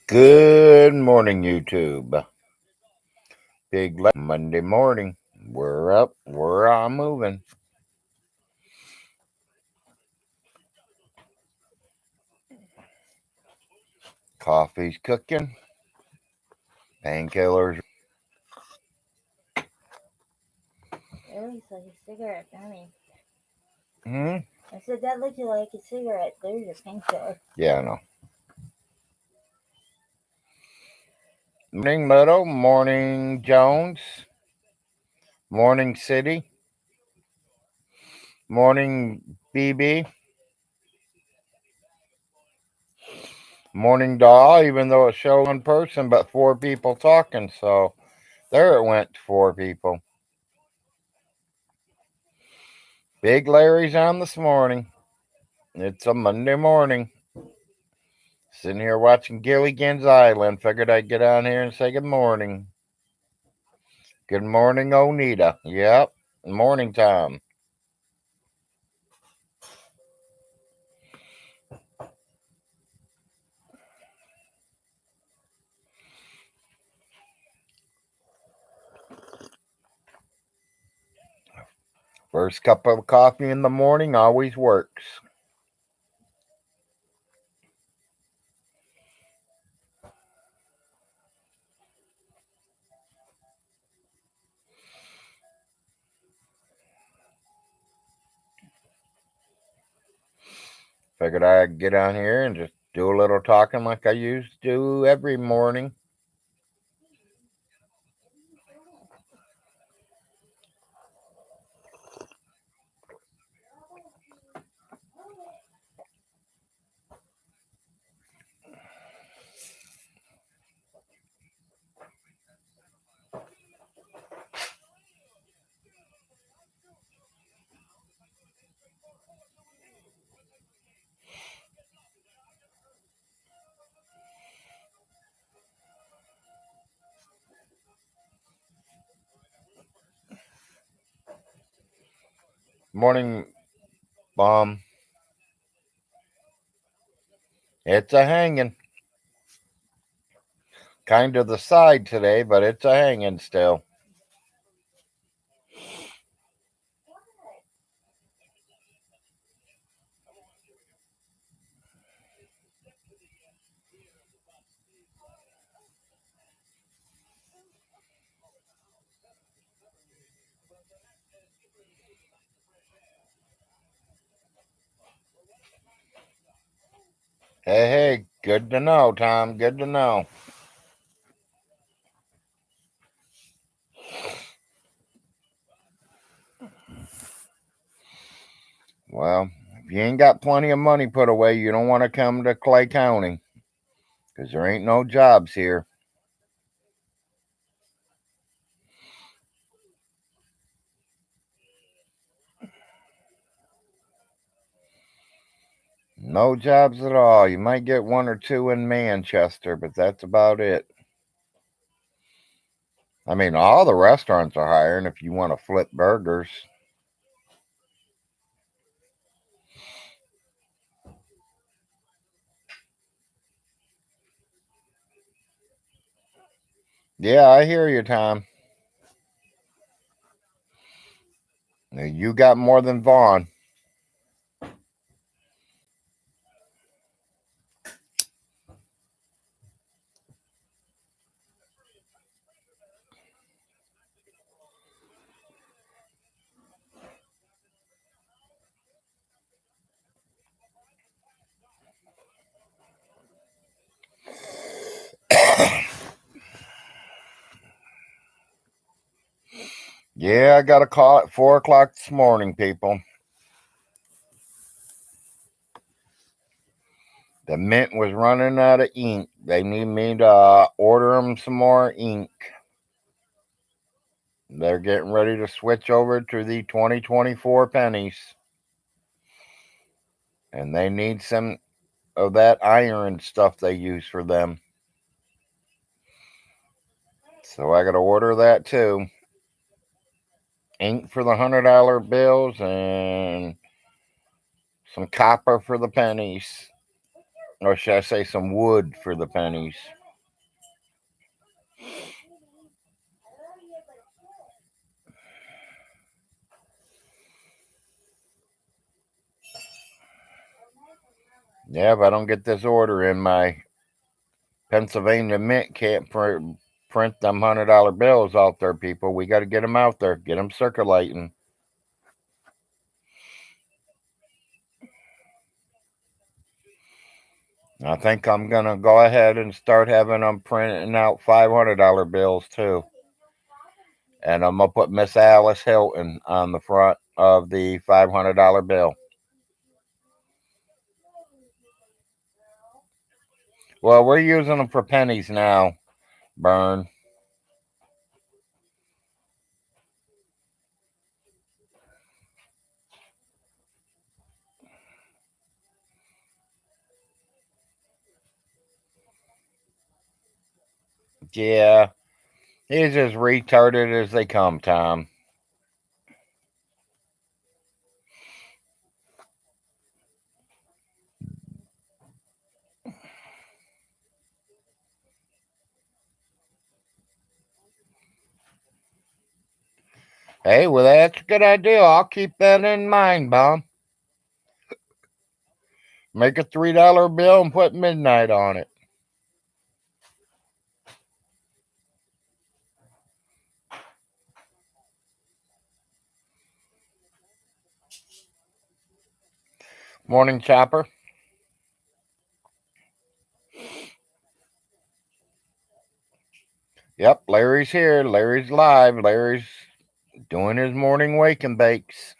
Good morning, YouTube. Big Monday morning. We're up. We're moving. Coffee's cooking. Painkillers. That looks like a cigarette, dummy. Hmm? I said that looks like a cigarette. There's a painkiller. Yeah, I know. Morning, Meadow. Morning, Jones. Morning, City. Morning, BB. Morning, Doll. Even though it showed one person, but 4 people talking. So there it went, 4 people. Big Larry's on this morning. It's a Monday morning. Sitting here watching Gilligan's Island. Figured I'd get on here and say good morning. Good morning, Onita. Yep, morning time. First cup of coffee in the morning always works. Figured I'd get on here and just do a little talking like I used to do every morning. Morning, Bomb. It's a hanging. Kind of the side today, but it's a hanging still. Hey, good to know, Tom. Good to know. Well, if you ain't got plenty of money put away, you don't want to come to Clay County because there ain't no jobs here. No jobs at all. You might get 1 or 2 in Manchester, but that's about it. I mean, all the restaurants are hiring if you want to flip burgers. Yeah, I hear you, Tom. You got more than Vaughn. Yeah, I got a call at 4 o'clock this morning, people. The Mint was running out of ink. They need me to order them some more ink. They're getting ready to switch over to the 2024 pennies. And they need some of that iron stuff they use for them. So I got to order that too. Ink for the $100 bills and Some copper for the pennies. Or should I say some wood for the pennies? Yeah, if I don't get this order in, my Pennsylvania Mint can't print them $100 bills out there, people. We got to get them out there, get them circulating. I think I'm going to go ahead and start having them printing out $500 bills too. And I'm going to put Miss Alice Hilton on the front of the $500 bill. Well, we're using them for pennies now, Burn. Yeah, he's as retarded as they come, Tom. Hey, well, that's a good idea. I'll keep that in mind, Bob. Make a $3 bill and put midnight on it. Morning, Chopper. Yep, Larry's here. Larry's live. Larry's doing his morning wake and bakes.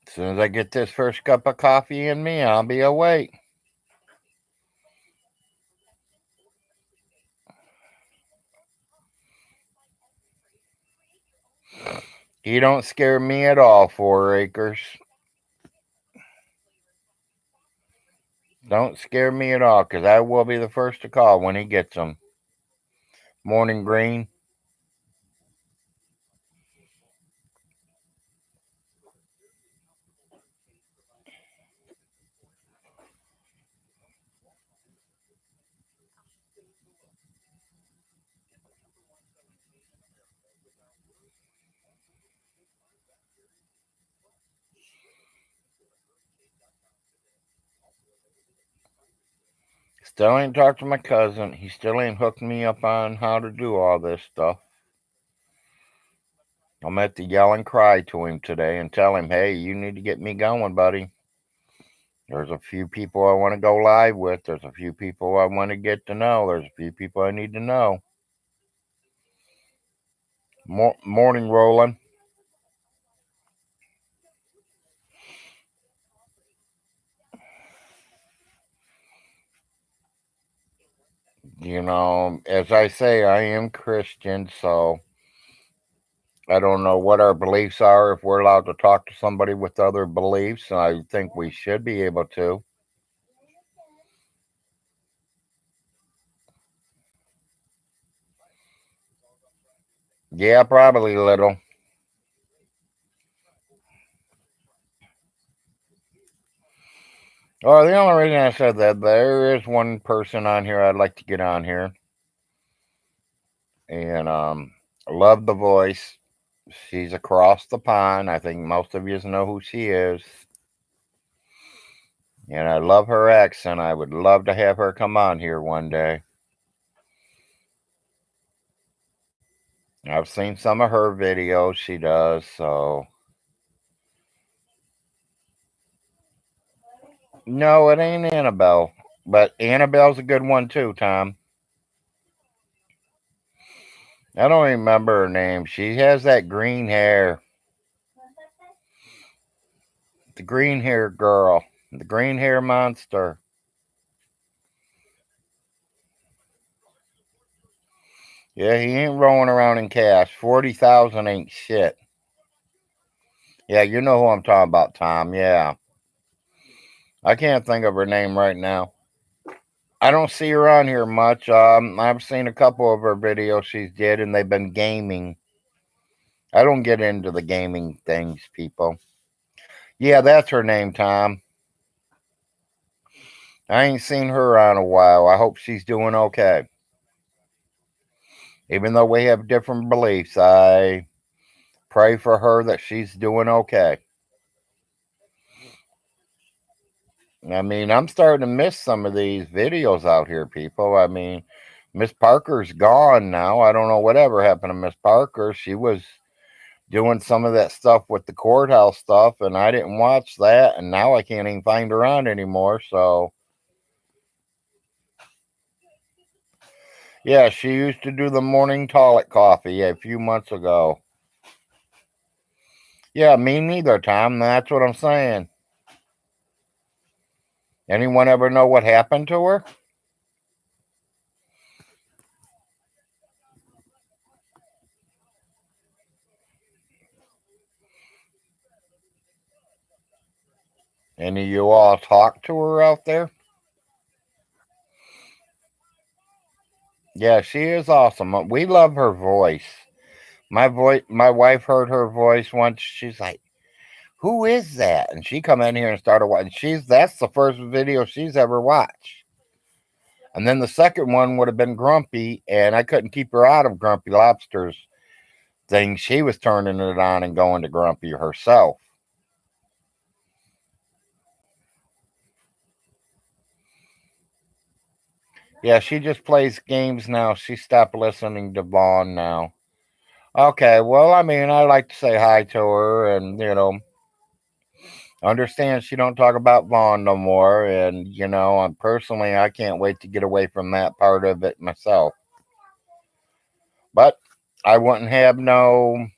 As soon as I get this first cup of coffee in me, I'll be awake. He don't scare me at all, 4 acres. Don't scare me at all, because I will be the first to call when he gets them. Morning, Green. Still ain't talked to my cousin. He still ain't hooked me up on how to do all this stuff. I'm at to yell and cry to him today and tell him, hey, you need to get me going, buddy. There's a few people I want to go live with. There's a few people I want to get to know. There's a few people I need to know. Morning, Roland. You know, as I say, I am Christian, so I don't know what our beliefs are, if we're allowed to talk to somebody with other beliefs. I think we should be able to. Yeah, probably little. Well, the only reason I said that, there is one person on here I'd like to get on here. And I love the voice. She's across the pond. I think most of you know who she is. And I love her accent. I would love to have her come on here one day. I've seen some of her videos she does, so. No, it ain't Annabelle. But Annabelle's a good one too, Tom. I don't remember her name. She has that green hair. The green hair girl. The green hair monster. Yeah, he ain't rolling around in cash. 40,000 ain't shit. Yeah, you know who I'm talking about, Tom. Yeah. I can't think of her name right now. I don't see her on here much. I've seen a couple of her videos she's did, and they've been gaming. I don't get into the gaming things, people. Yeah, that's her name, Tom. I ain't seen her on a while. I hope she's doing okay. Even though we have different beliefs, I pray for her that she's doing okay. I mean, I'm starting to miss some of these videos out here, people. I mean, Miss Parker's gone now. I don't know whatever happened to Miss Parker. She was doing some of that stuff with the courthouse stuff, and I didn't watch that, and now I can't even find her on anymore. So, yeah, she used to do the morning toilet coffee a few months ago. Yeah, me neither, Tom. That's what I'm saying. Anyone ever know what happened to her? Any of you all talk to her out there? Yeah, she is awesome. We love her voice. My wife heard her voice once. She's like, "Who is that?" And she come in here and started watching. That's the first video she's ever watched. And then the second one would have been Grumpy, and I couldn't keep her out of Grumpy Lobster's thing. She was turning it on and going to Grumpy herself. Yeah, she just plays games now. She stopped listening to Vaughn now. Okay, well, I mean, I like to say hi to her, and understand she don't talk about Vaughn no more, and personally, I can't wait to get away from that part of it myself. But I wouldn't have no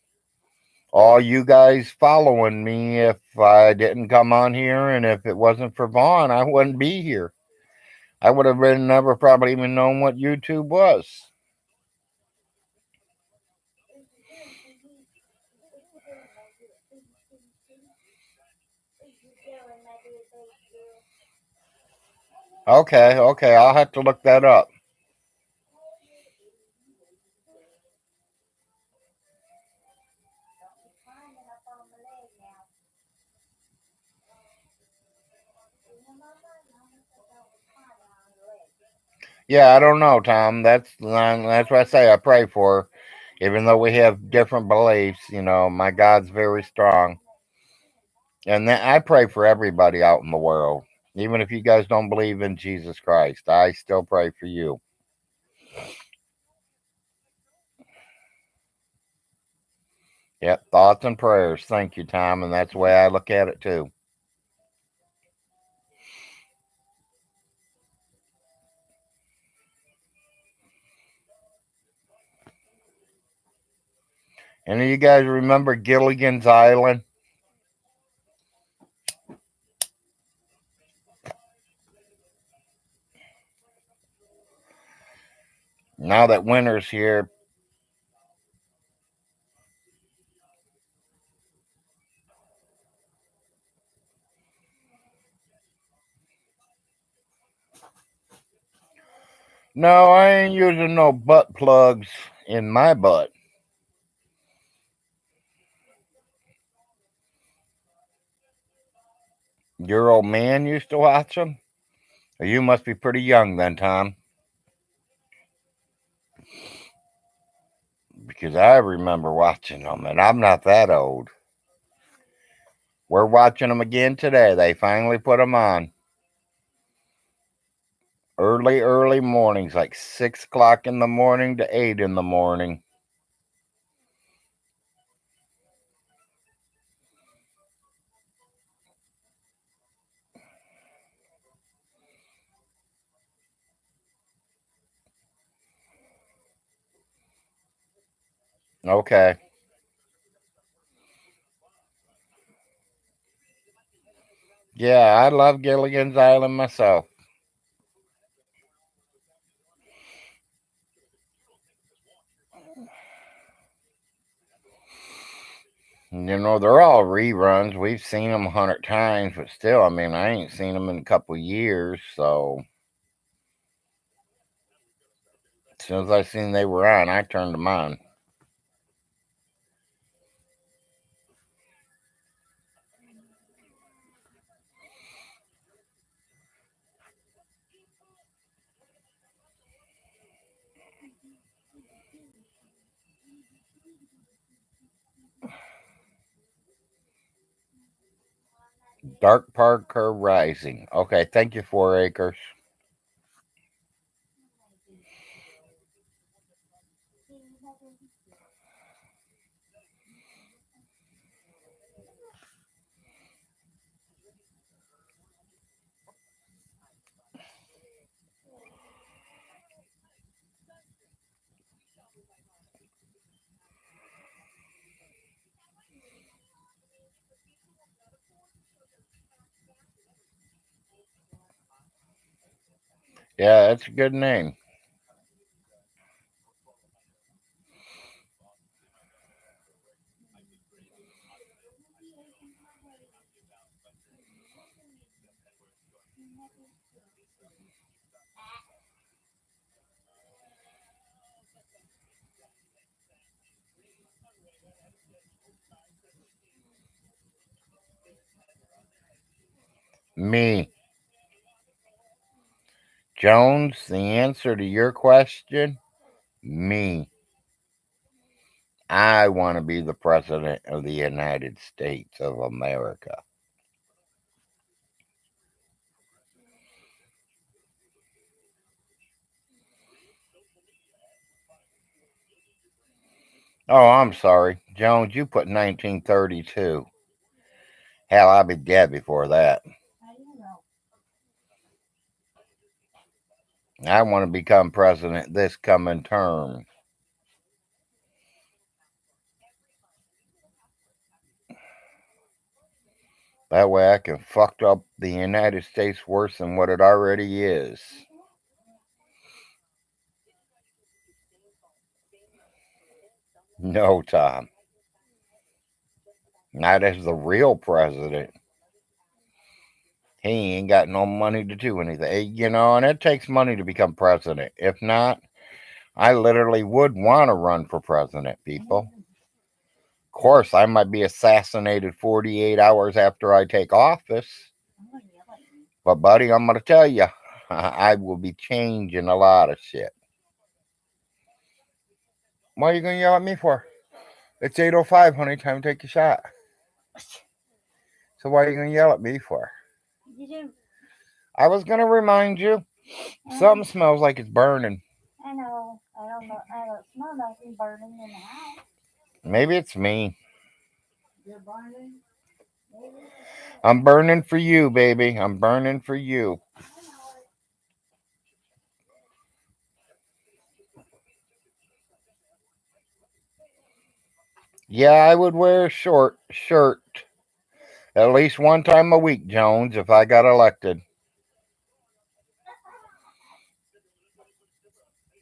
all you guys following me if I didn't come on here, and if it wasn't for Vaughn, I wouldn't be here. I would have been never probably even known what YouTube was. Okay, okay, I'll have to look that up. Yeah, I don't know, Tom. That's what I say. I pray for her. Even though we have different beliefs, my God's very strong. And I pray for everybody out in the world. Even if you guys don't believe in Jesus Christ, I still pray for you. Yep, thoughts and prayers. Thank you, Tom. And that's the way I look at it, too. Any of you guys remember Gilligan's Island? Now that winter's here, no, I ain't using no butt plugs in my butt. Your old man used to watch them? You must be pretty young then, Tom. Because I remember watching them, and I'm not that old. We're watching them again today. They finally put them on. Early mornings, like 6 o'clock in the morning to 8 in the morning. Okay. Yeah, I love Gilligan's Island myself. They're all reruns. We've seen them 100 times, but still, I mean, I ain't seen them in a couple years. So as soon as I seen they were on, I turned them on. Dark Parker Rising. Okay, thank you, 4 Acres. Yeah, that's a good name. Me. Jones, the answer to your question, me. I want to be the president of the United States of America. Oh, I'm sorry. Jones, you put 1932. Hell, I'll be dead before that. I want to become president this coming term. That way I can fuck up the United States worse than what it already is. No, Tom. Not as the real president. He ain't got no money to do anything. And it takes money to become president. If not, I literally would want to run for president, people. Of course, I might be assassinated 48 hours after I take office. But, buddy, I'm going to tell you, I will be changing a lot of shit. What are you going to yell at me for? It's 8:05, honey. Time to take a shot. So, what are you going to yell at me for? I was going to remind you. Something smells like it's burning. I know. I don't know. I don't smell nothing burning in the house. Maybe it's me. You're burning? Maybe. I'm burning for you, baby. I'm burning for you. Yeah, I would wear a short shirt at least one time a week, Jones, if I got elected.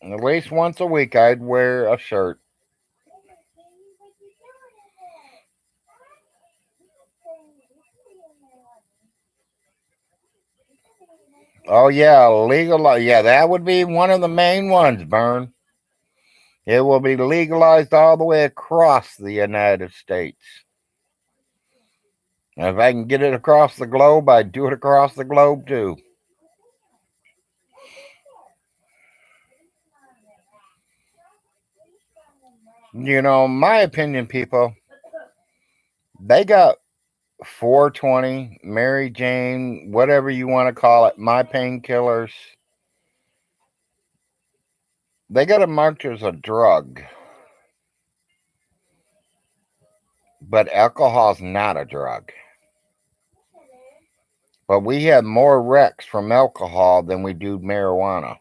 At least once a week, I'd wear a shirt. Oh, yeah, legal. Yeah, that would be one of the main ones, Bern. It will be legalized all the way across the United States. And if I can get it across the globe, I'd do it across the globe too. My opinion, people, they got 420, Mary Jane, whatever you want to call it, my painkillers. They got it marked as a drug. But alcohol's not a drug. But we have more wrecks from alcohol than we do marijuana.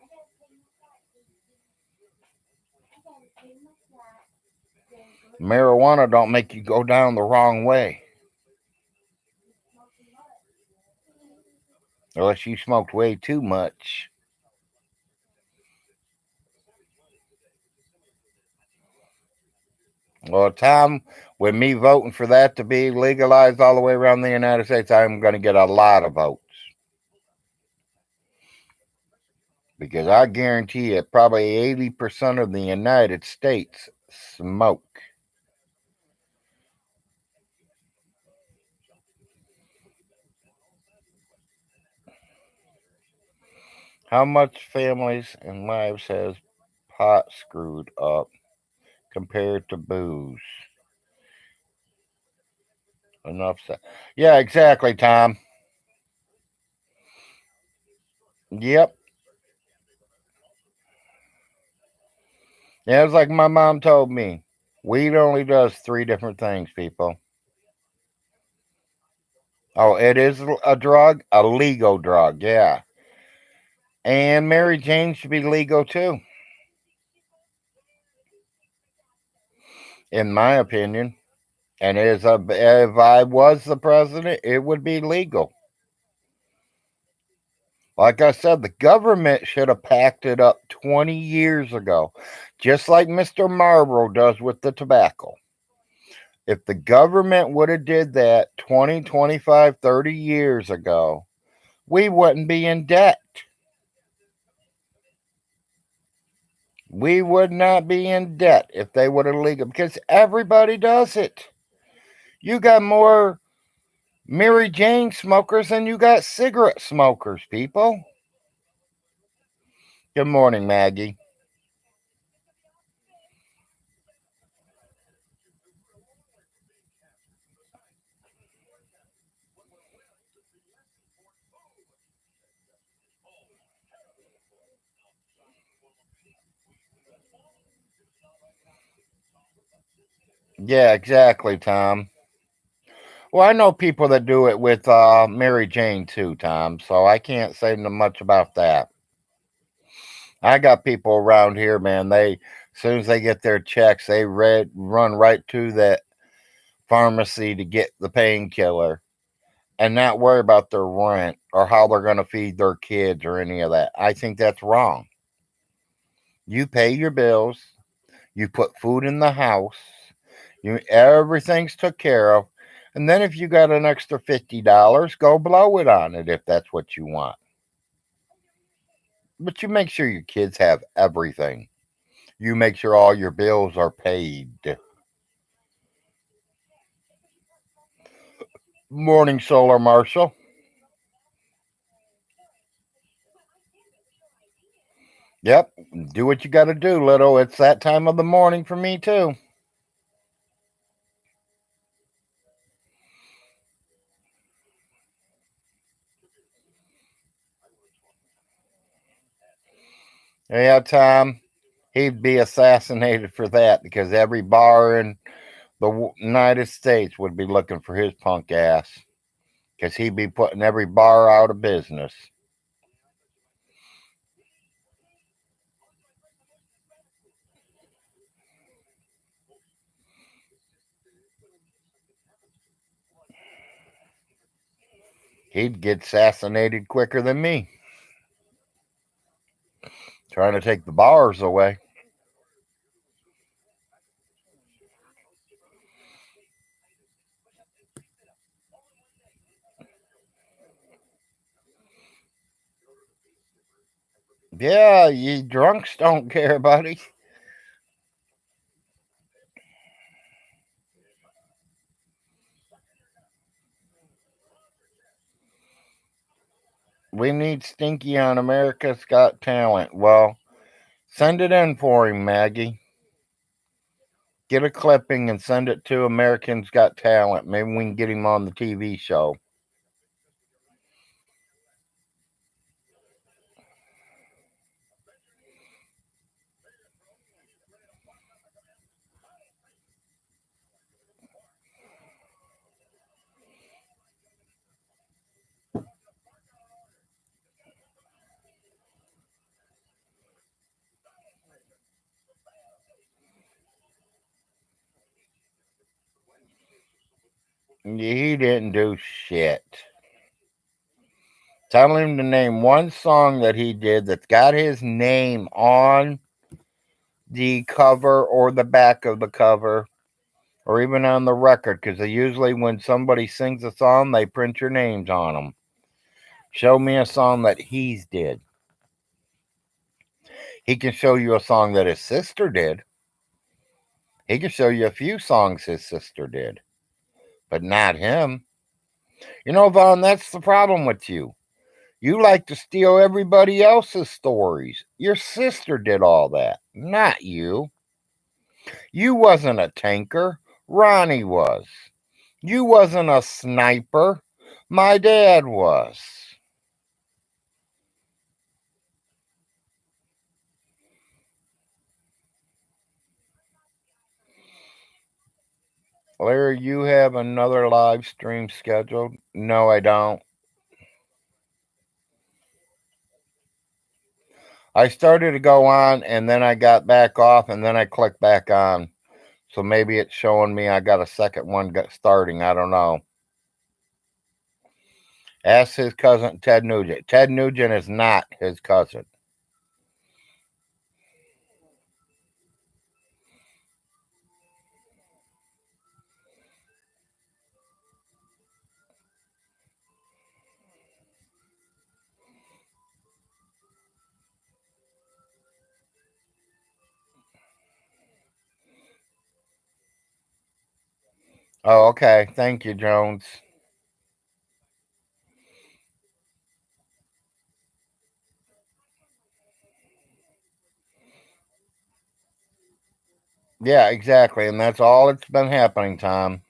Marijuana don't make you go down the wrong way. Unless you smoked way too much. Well, Tom, with me voting for that to be legalized all the way around the United States, I'm going to get a lot of votes. Because I guarantee you, probably 80% of the United States smoke. How much families and lives has pot screwed up compared to booze? Enough said. Yeah, exactly, Tom. Yep. Yeah, it's like my mom told me. Weed only does three different things, people. Oh, it is a drug, a legal drug, yeah. And Mary Jane should be legal too, in my opinion. And if I was the president, it would be legal. Like I said, the government should have packed it up 20 years ago, just like Mr. Marlboro does with the tobacco. If the government would have did that 20, 25, 30 years ago, we wouldn't be in debt. We would not be in debt if they would have legal, because everybody does it. You got more Mary Jane smokers than you got cigarette smokers, people. Good morning, Maggie. Yeah, exactly, Tom. Well, I know people that do it with Mary Jane too, Tom, so I can't say much about that. I got people around here, man. As soon as they get their checks, they run right to that pharmacy to get the painkiller and not worry about their rent or how they're going to feed their kids or any of that. I think that's wrong. You pay your bills, you put food in the house, everything's took care of, and then if you got an extra $50, go blow it on it if that's what you want. But you make sure your kids have everything. You make sure all your bills are paid. Morning, Solar Marshall. Yep, do what you got to do, little. It's that time of the morning for me, too. Yeah, Tom, he'd be assassinated for that because every bar in the United States would be looking for his punk ass because he'd be putting every bar out of business. He'd get assassinated quicker than me, trying to take the bars away. Yeah, you drunks don't care, buddy. We need Stinky on America's Got Talent. Well, send it in for him, Maggie. Get a clipping and send it to Americans Got Talent. Maybe we can get him on the TV show. He didn't do shit. Tell him to name one song that he did that's got his name on the cover or the back of the cover or even on the record, because usually when somebody sings a song, they print your names on them. Show me a song that he's did. He can show you a song that his sister did. He can show you a few songs his sister did, but not him. You know, Vaughn, that's the problem with you. You like to steal everybody else's stories. Your sister did all that, not you. You wasn't a tanker. Ronnie was. You wasn't a sniper. My dad was. Larry, you have another live stream scheduled? No, I don't. I started to go on and then I got back off and then I clicked back on. So maybe it's showing me I got a second one starting. I don't know. Ask his cousin, Ted Nugent. Ted Nugent is not his cousin. Oh, okay. Thank you, Jones. Yeah, exactly. And that's all that's been happening, Tom.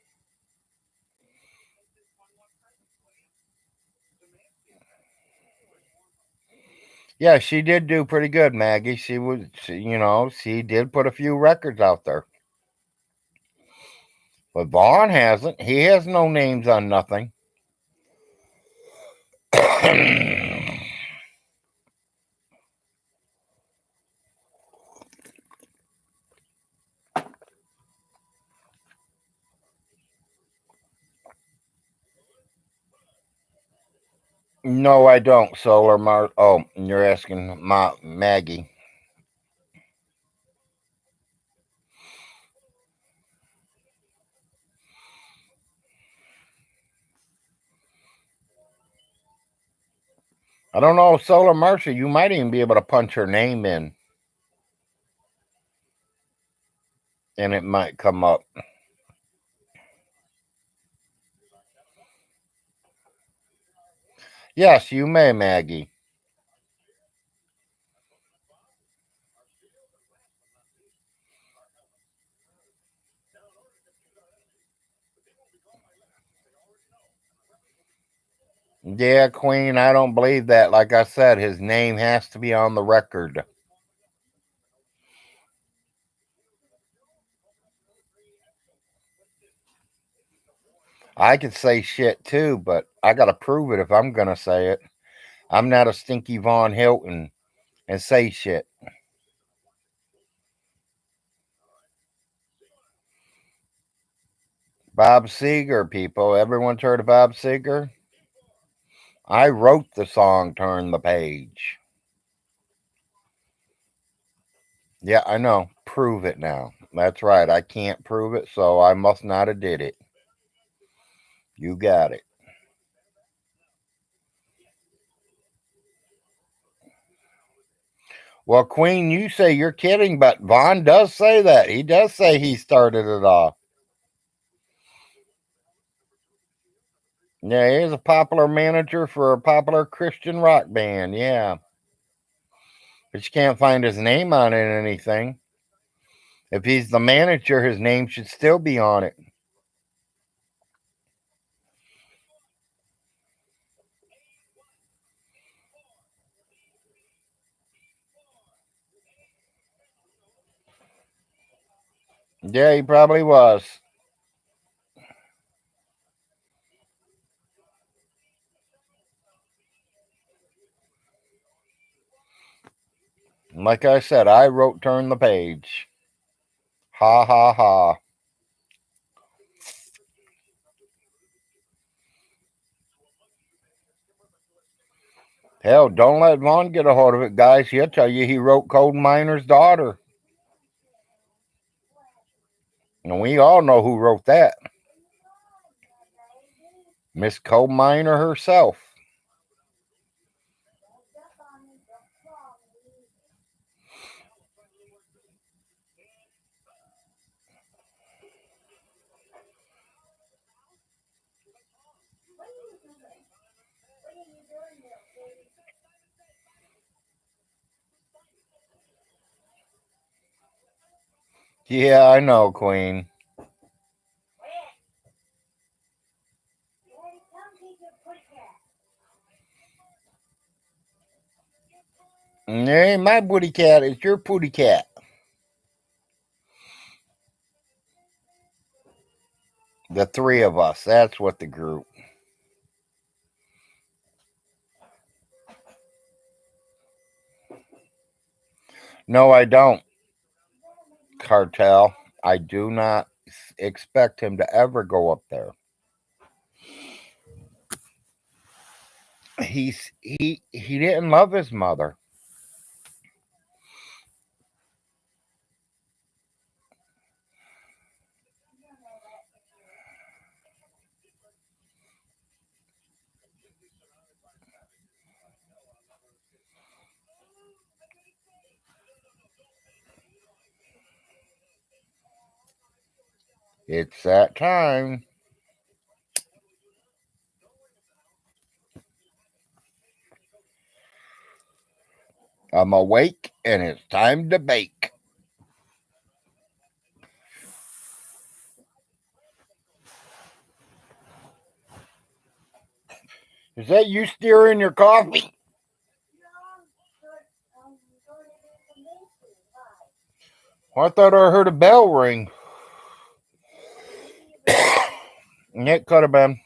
Yeah, she did do pretty good, Maggie. She did put a few records out there. But Vaughn hasn't. He has no names on nothing. No, I don't. Solar Mars. Oh, you're asking Maggie. I don't know, Solar Marcia. You might even be able to punch her name in, and it might come up. Yes, you may, Maggie. Yeah, Queen, I don't believe that. Like I said, his name has to be on the record. I could say shit too, but I got to prove it if I'm going to say it. I'm not a stinky Von Hilton and say shit. Bob Seger, people. Everyone's heard of Bob Seger? I wrote the song Turn the Page. Yeah, I know. Prove it now. That's right. I can't prove it, so I must not have did it. You got it. Well, Queen, you say you're kidding, but Vaughn does say that. He does say he started it off. Yeah, he's a popular manager for a popular Christian rock band. Yeah. But you can't find his name on it or anything. If he's the manager, his name should still be on it. Yeah, he probably was. Like I said, I wrote Turn the Page. Ha ha ha. Hell, don't let Vaughn get a hold of it, guys. He'll tell you he wrote Coal Miner's Daughter. And we all know who wrote that. Miss Coal Miner herself. Yeah, I know, Queen. It ain't my booty cat, it's your pooty cat. The three of us, that's what the group. No, I don't, Cartel. I do not expect him to ever go up there. He didn't love his mother. It's that time. I'm awake and it's time to bake. Is that you stirring your coffee? I thought I heard a bell ring. It could have been.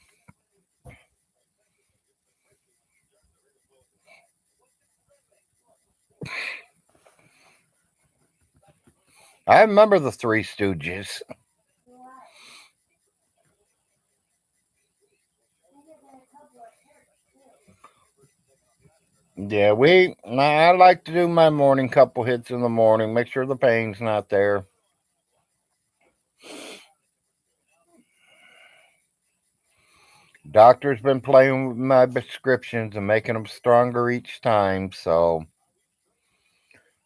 I remember the Three Stooges. Yeah, I like to do my morning couple hits in the morning, make sure the pain's not there. Doctor's been playing with my prescriptions and making them stronger each time, so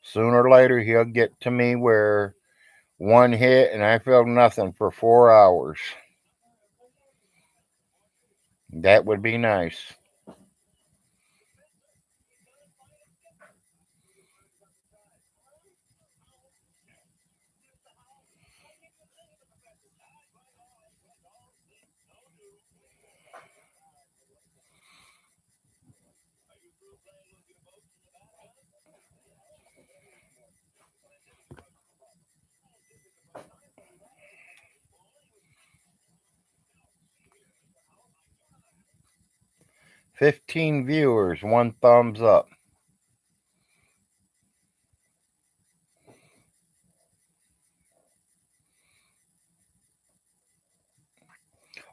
sooner or later he'll get to me where one hit and I feel nothing for 4 hours. That would be nice. $15 viewers, 1 thumbs up.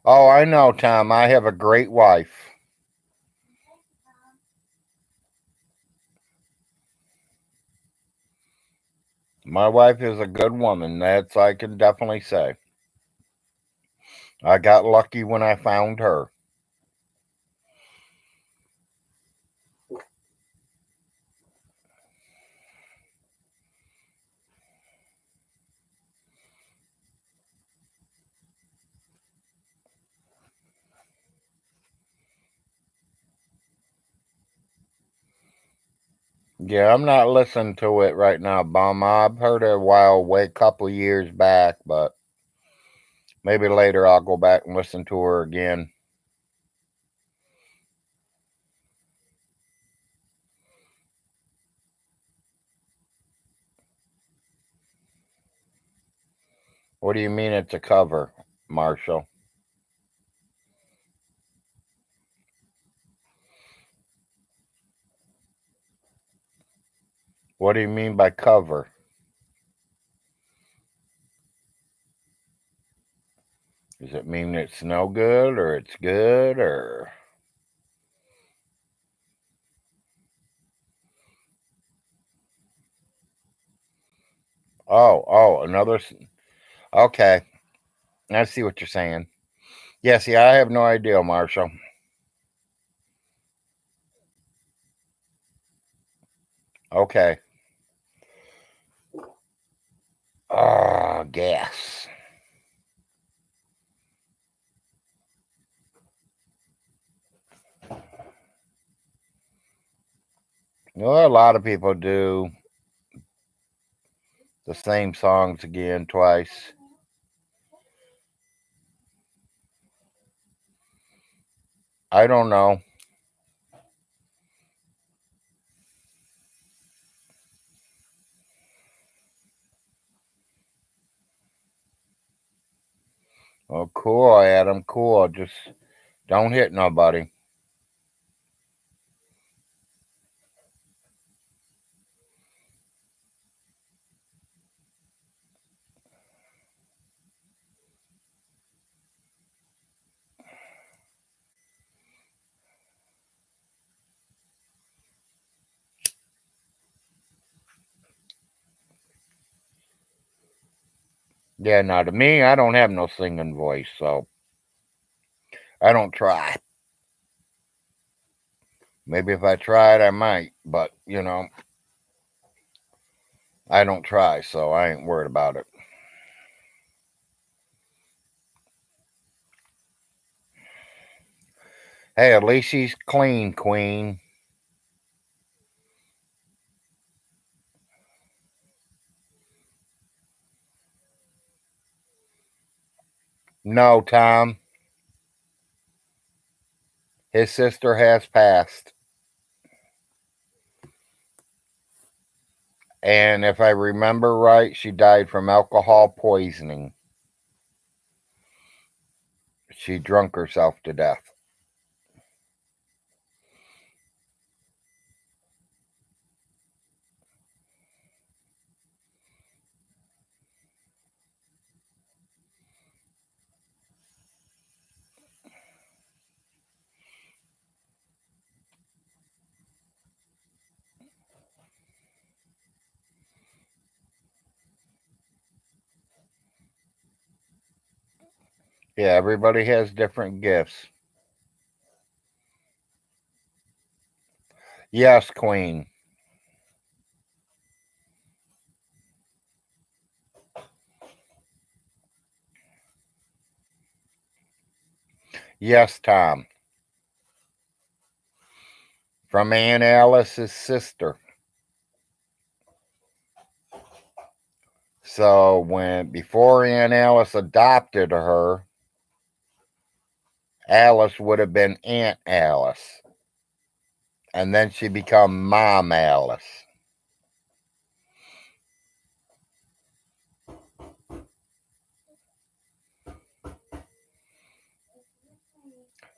Oh, I know, Tom. I have a great wife. My wife is a good woman. That's I can definitely say. I got lucky when I found her. Yeah, I'm not listening to it right now, Bum. I've heard it a while, way a couple years back, but maybe later I'll go back and listen to her again. What do you mean it's a cover, Marshall? What do you mean by cover? Does it mean it's no good or it's good or? Another. Okay, I see what you're saying. Yeah, see, I have no idea, Marshall. Okay. Gas. You know, a lot of people do the same songs again twice. I don't know. Cool, Adam. Cool. Just don't hit nobody. Yeah, now to me, I don't have no singing voice, so I don't try. Maybe if I tried, I might, but I don't try, so I ain't worried about it. Hey, at least she's clean, Queen. No, Tom. His sister has passed. And if I remember right, she died from alcohol poisoning. She drunk herself to death. Yeah, everybody has different gifts. Yes, Queen. Yes, Tom. From Aunt Alice's sister. So before Aunt Alice adopted her, Alice would have been Aunt Alice. And then she become Mom Alice.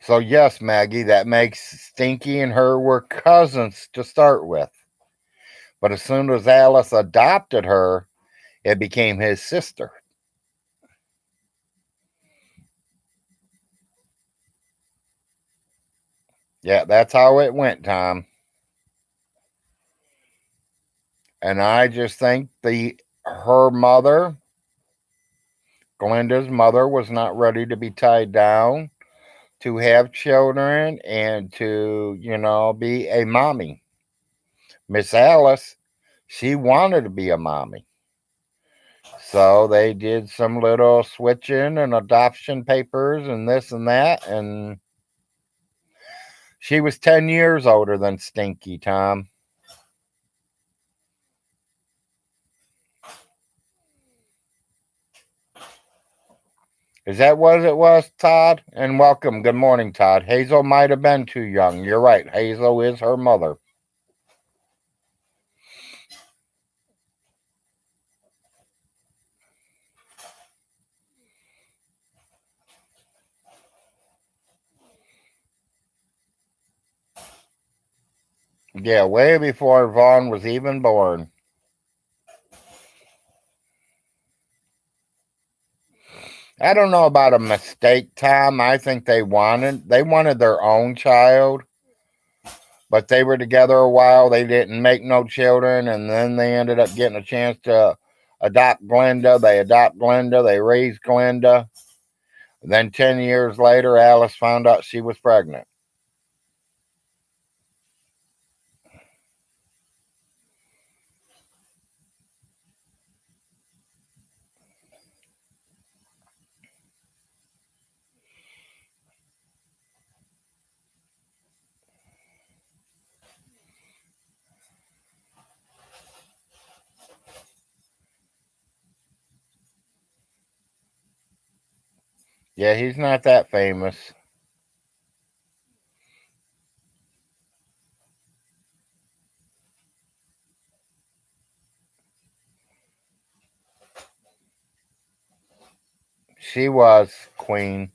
So yes, Maggie, that makes Stinky and her were cousins to start with. But as soon as Alice adopted her, it became his sister. Yeah, that's how it went, Tom. And I just think her mother, Glinda's mother, was not ready to be tied down to have children and to, be a mommy. Miss Alice, she wanted to be a mommy. So they did some little switching and adoption papers and this and that. And she was 10 years older than Stinky, Tom. Is that what it was, Todd? And welcome. Good morning, Todd. Hazel might have been too young. You're right. Hazel is her mother. Yeah, way before Vaughn was even born. I don't know about a mistake, Tom. I think they wanted their own child, but they were together a while. They didn't make no children, and then they ended up getting a chance to adopt Glenda. They adopt Glenda. They raise Glenda. Then 10 years later, Alice found out she was pregnant. Yeah, he's not that famous. She was queen.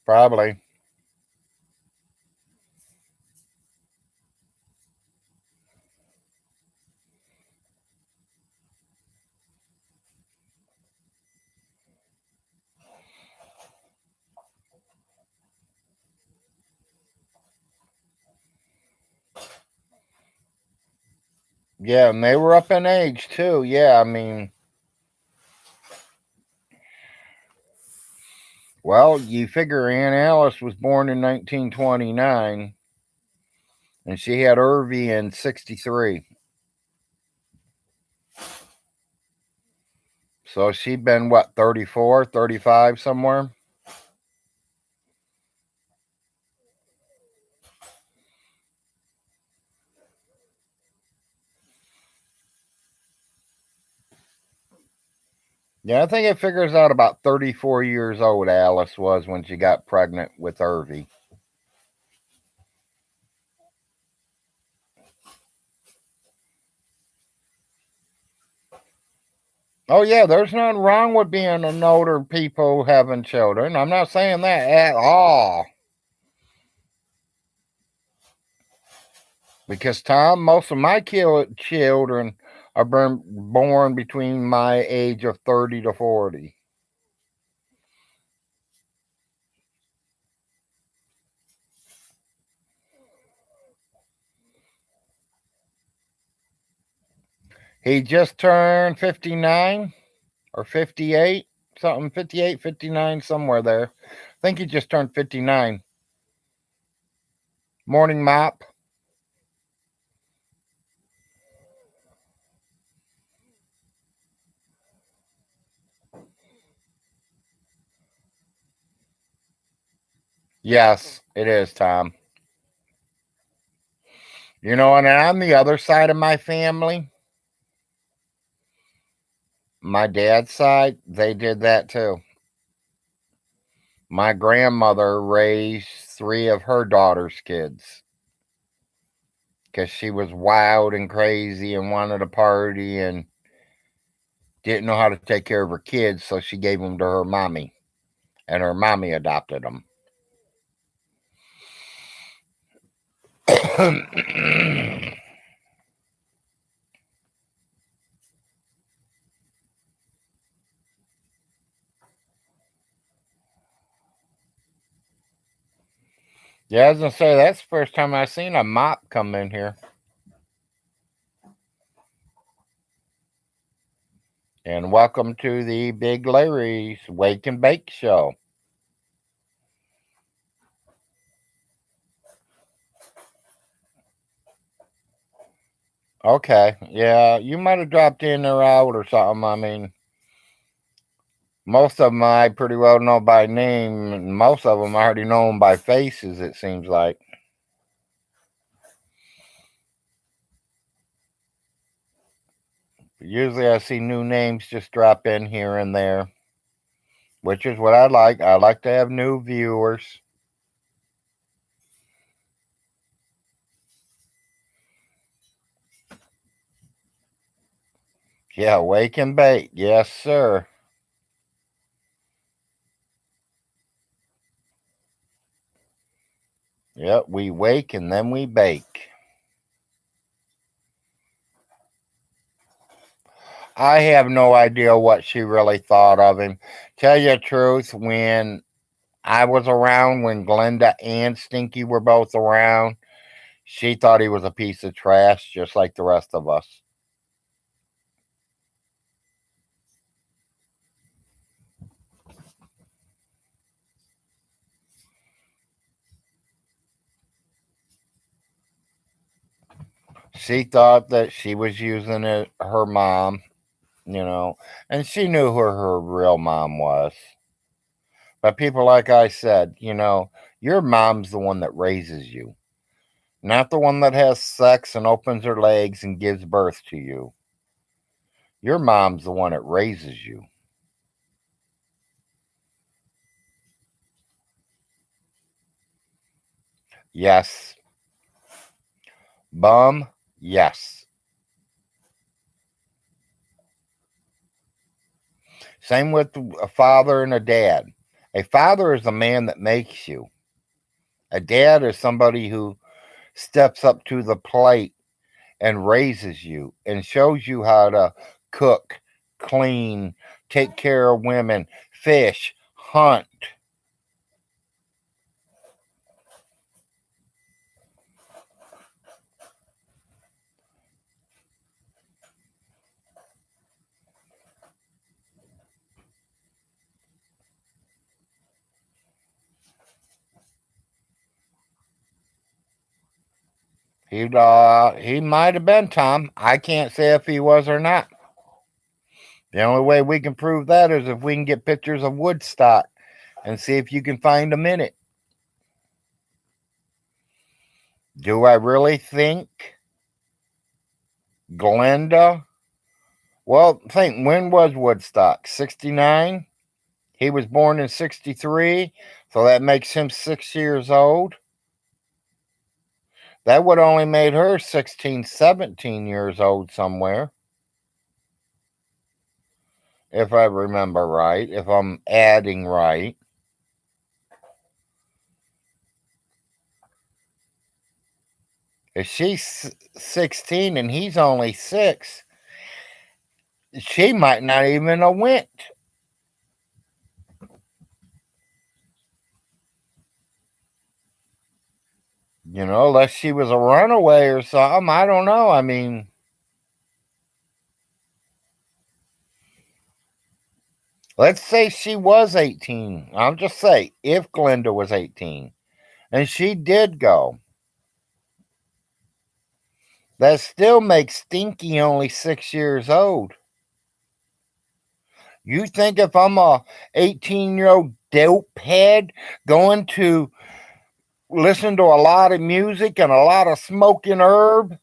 Probably. Yeah, and they were up in age too. Yeah, I mean, well, you figure Aunt Alice was born in 1929, and she had Irvy in 63. So she'd been, what, 34, 35 somewhere? Yeah, I think it figures out about 34 years old Alice was when she got pregnant with Irvy. Oh, yeah, there's nothing wrong with being an older people having children. I'm not saying that at all. Because, Tom, most of my children are born between my age of 30 to 40. He just turned 59 or 58, something, 58, 59, somewhere there. I think he just turned 59. Morning mop. Yes, it is, Tom. You know, and on the other side of my family, my dad's side, they did that too. My grandmother raised three of her daughter's kids because she was wild and crazy and wanted a party and didn't know how to take care of her kids, so she gave them to her mommy, and her mommy adopted them. Yeah, I was gonna say that's the first time I seen a mop come in here. And welcome to the Big Larry's Wake and Bake Show. Okay, yeah, you might have dropped in or out or something. I mean, most of them I pretty well know by name, and most of them I already know them by faces, it seems like. Usually I see new names just drop in here and there, which is what I like. I like to have new viewers. Yeah, wake and bake. Yes, sir. Yep, we wake and then we bake. I have no idea what she really thought of him. Tell you the truth, when I was around, when Glenda and Stinky were both around, she thought he was a piece of trash, just like the rest of us. She thought that she was using it, her mom, and she knew who her real mom was. But people, like I said, your mom's the one that raises you. Not the one that has sex and opens her legs and gives birth to you. Your mom's the one that raises you. Yes. Bum, yes. Same with a father and a dad. A father is a man that makes you. A dad is somebody who steps up to the plate and raises you and shows you how to cook, clean, take care of women, fish, hunt. He might have been, Tom. I can't say if he was or not. The only way we can prove that is if we can get pictures of Woodstock and see if you can find them in it. Do I really think Glenda? Well, think, when was Woodstock? 69? He was born in 63, so that makes him 6 years old. That would only made her 16, 17 years old somewhere. If I remember right, if I'm adding right. If she's 16 and he's only 6, she might not even have went. You know, unless she was a runaway or something. I don't know. I mean, let's say she was 18. I'll just say if Glenda was 18 and she did go, that still makes Stinky only 6 years old. You think if I'm a 18-year-old dope head going to listen to a lot of music and a lot of smoking herb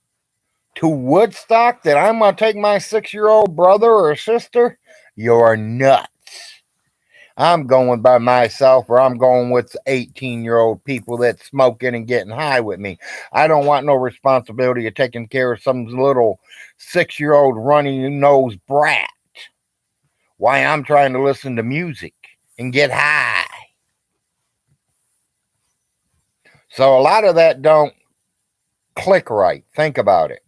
to Woodstock that I'm going to take my 6-year-old brother or sister? You're nuts. I'm going by myself, or I'm going with 18-year-old people that's smoking and getting high with me. I don't want no responsibility of taking care of some little 6-year-old runny nose brat. Why I'm trying to listen to music and get high. So a lot of that don't click right. Think about it.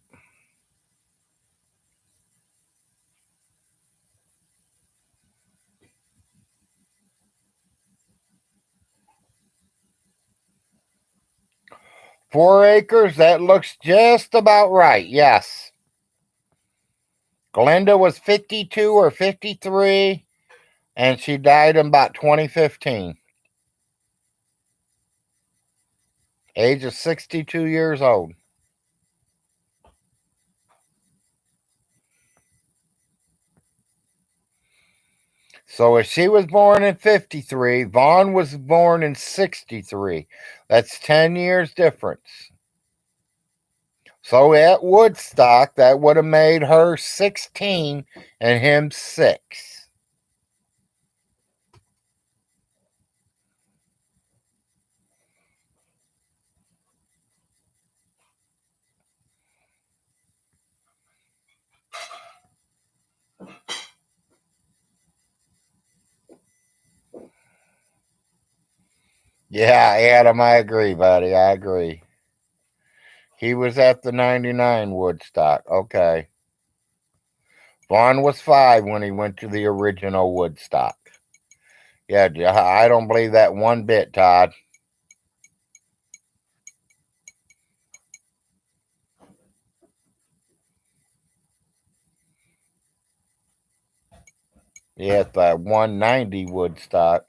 Four acres, that looks just about right. Yes. Glenda was 52 or 53, and she died in about 2015. Age of 62 years old. So if she was born in 53, Vaughn was born in 63. That's 10 years difference. So at Woodstock, that would have made her 16 and him 6. Yeah, Adam, I agree, buddy. I agree. He was at the 99 Woodstock. Okay. Vaughn was 5 when he went to the original Woodstock. Yeah, I don't believe that one bit, Todd. Yeah, at the 190 Woodstock.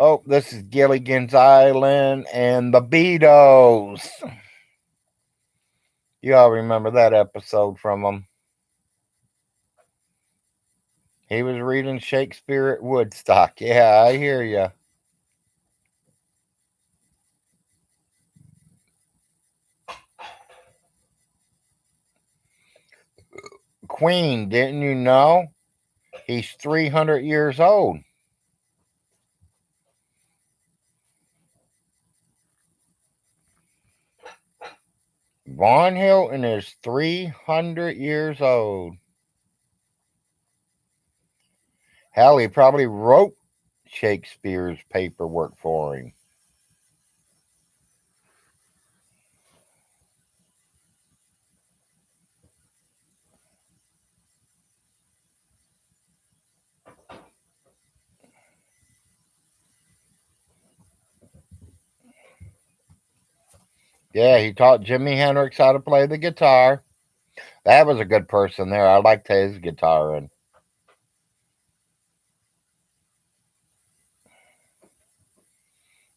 Oh, this is Gilligan's Island and the Beatles. You all remember that episode from him. He was reading Shakespeare at Woodstock. Yeah, I hear ya. Queen, didn't you know? He's 300 years old. Von Hilton is 300 years old. Hell, he probably wrote Shakespeare's paperwork for him. Yeah, he taught Jimi Hendrix how to play the guitar. That was a good person there. I liked his guitar.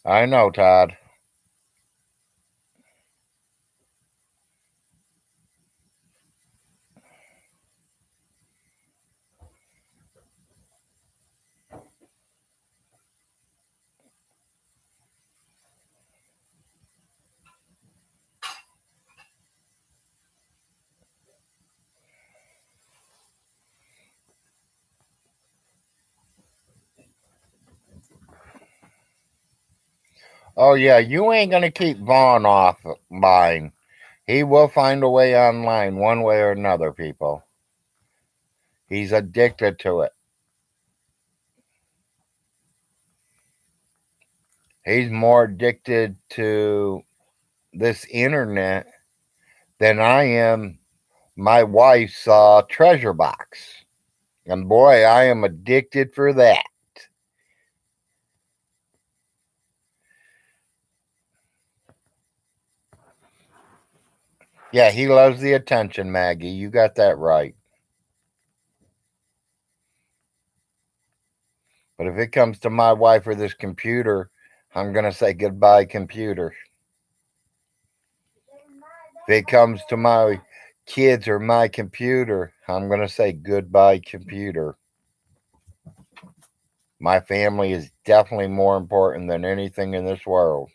I know, Todd. Oh, yeah, you ain't going to keep Vaughn offline. He will find a way online, one way or another, people. He's addicted to it. He's more addicted to this internet than I am my wife's treasure box. And boy, I am addicted for that. Yeah, he loves the attention, Maggie. You got that right. But if it comes to my wife or this computer, I'm going to say goodbye, computer. If it comes to my kids or my computer, I'm going to say goodbye, computer. My family is definitely more important than anything in this world.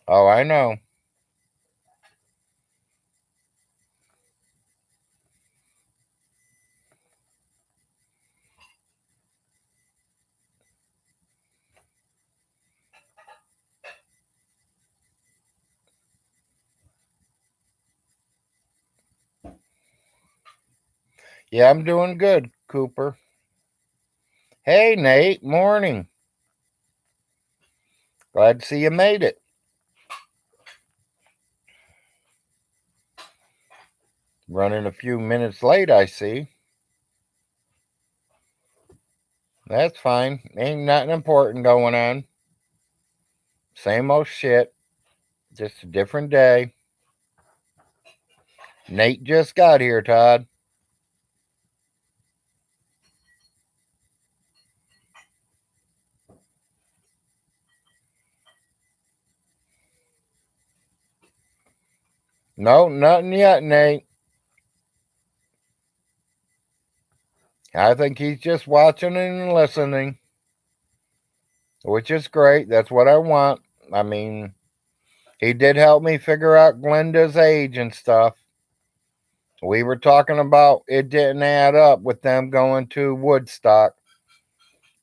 Oh, I know. Yeah, I'm doing good, Cooper. Hey, Nate. Morning. Glad to see you made it. Running a few minutes late, I see. That's fine. Ain't nothing important going on. Same old shit. Just a different day. Nate just got here, Todd. No, nothing yet, Nate. I think he's just watching and listening, which is great. That's what I want. I mean, he did help me figure out Glenda's age and stuff. We were talking about it didn't add up with them going to Woodstock.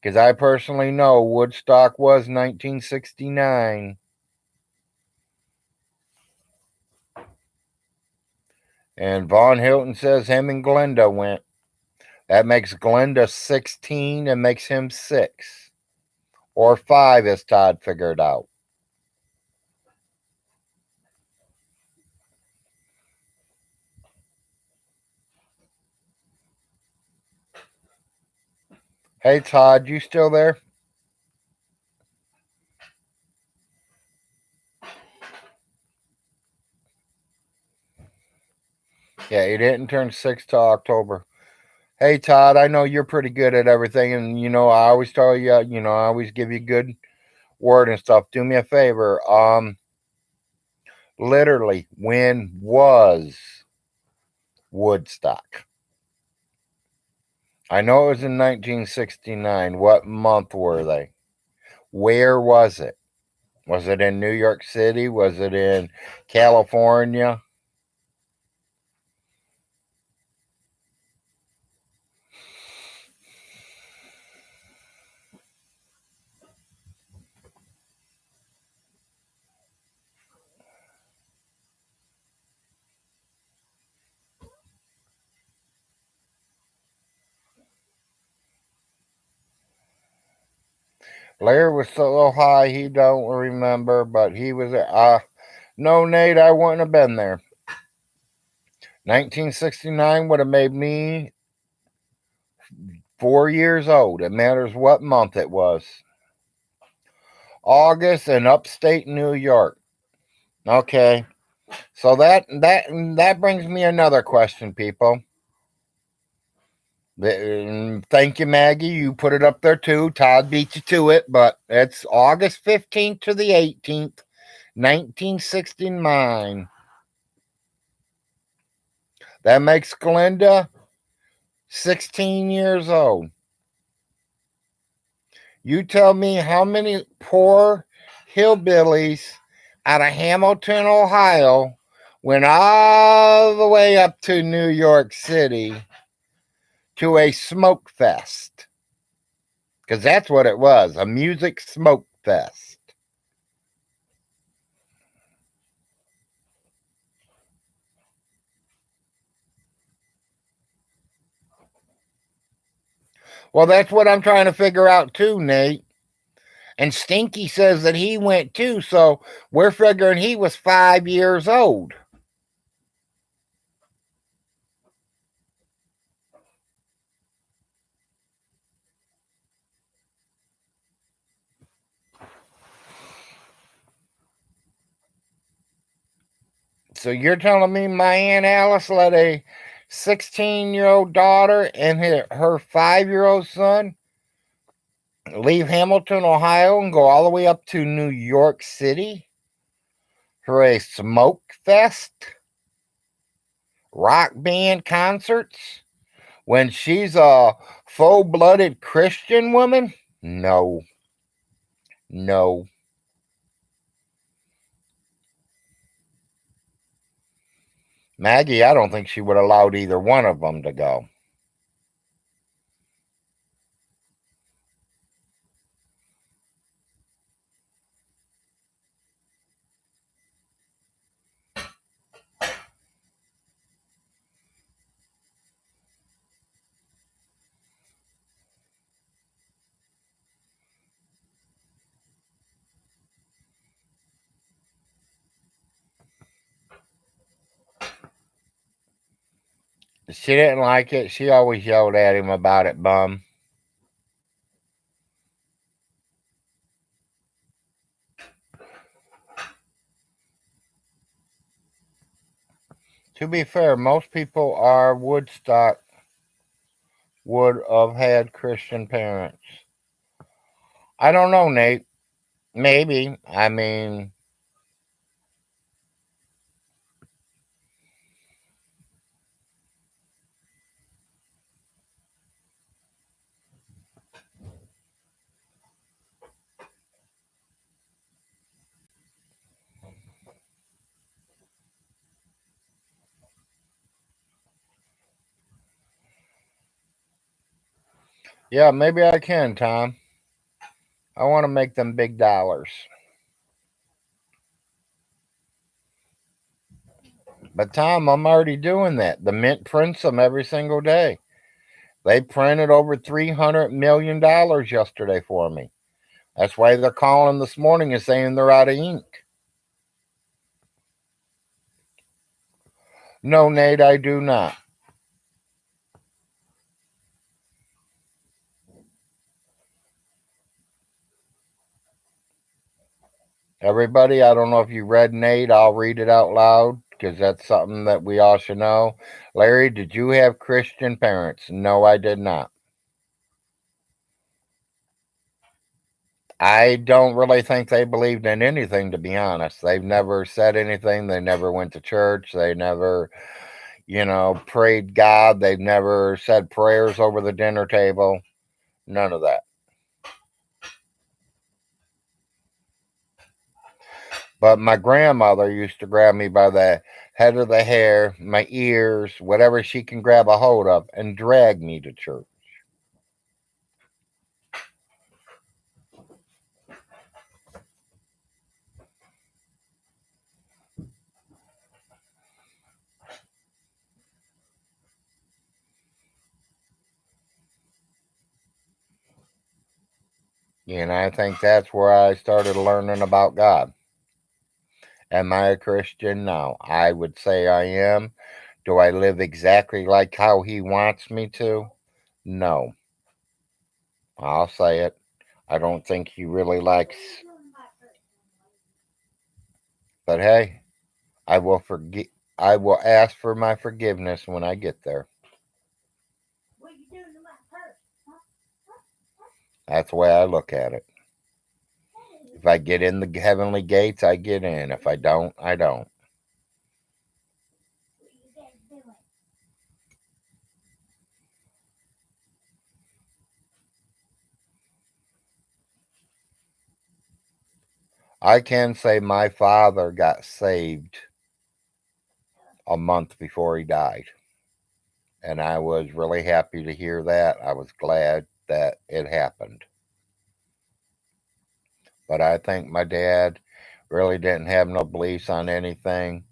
Because I personally know Woodstock was 1969. And Von Hilton says him and Glenda went. That makes Glenda 16 and makes him 6. Or 5, as Todd figured out. Hey, Todd, you still there? Yeah, he didn't turn 6 till October. Hey, Todd, I know you're pretty good at everything, and I always tell you, I always give you good word and stuff. Do me a favor. Literally, when was Woodstock? I know it was in 1969. What month were they? Where was it? Was it in New York City? Was it in California? Larry was so high he don't remember, but he was no, Nate, I wouldn't have been there. 1969 would have made me 4 years old. It matters what month it was. August in upstate New York. Okay. So that brings me another question, people. Thank you, Maggie. You put it up there too. Todd beat you to it, but it's August 15th to the 18th, 1969. That makes Glinda 16 years old. You tell me how many poor hillbillies out of Hamilton, Ohio, went all the way up to New York City to a smoke fest. Because that's what it was, a music smoke fest. Well, that's what I'm trying to figure out too, Nate. And Stinky says that he went too, so we're figuring he was 5 years old. So you're telling me my Aunt Alice let a 16-year-old daughter and her 5-year-old son leave Hamilton, Ohio and go all the way up to New York City for a smoke fest? Rock band concerts? When she's a full-blooded Christian woman? No. No. Maggie, I don't think she would have allowed either one of them to go. She didn't like it. She always yelled at him about it, bum. To be fair, most people are Woodstock would have had Christian parents. I don't know, Nate. Maybe. I mean, yeah, maybe I can, Tom. I want to make them big dollars. But, Tom, I'm already doing that. The Mint prints them every single day. They printed over $300 million yesterday for me. That's why they're calling this morning and saying they're out of ink. No, Nate, I do not. Everybody, I don't know if you read Nate. I'll read it out loud because that's something that we all should know. Larry, did you have Christian parents? No, I did not. I don't really think they believed in anything, to be honest. They've never said anything. They never went to church. They never, prayed God. They've never said prayers over the dinner table. None of that. But my grandmother used to grab me by the head of the hair, my ears, whatever she can grab a hold of, and drag me to church. And I think that's where I started learning about God. Am I a Christian? No. I would say I am. Do I live exactly like how he wants me to? No. I'll say it. I don't think he really likes. But hey, I will forgive. I will ask for my forgiveness when I get there. That's the way I look at it. If I get in the heavenly gates, I get in. If I don't, I don't. I can say my father got saved a month before he died. And I was really happy to hear that. I was glad that it happened. But I think my dad really didn't have no beliefs on anything,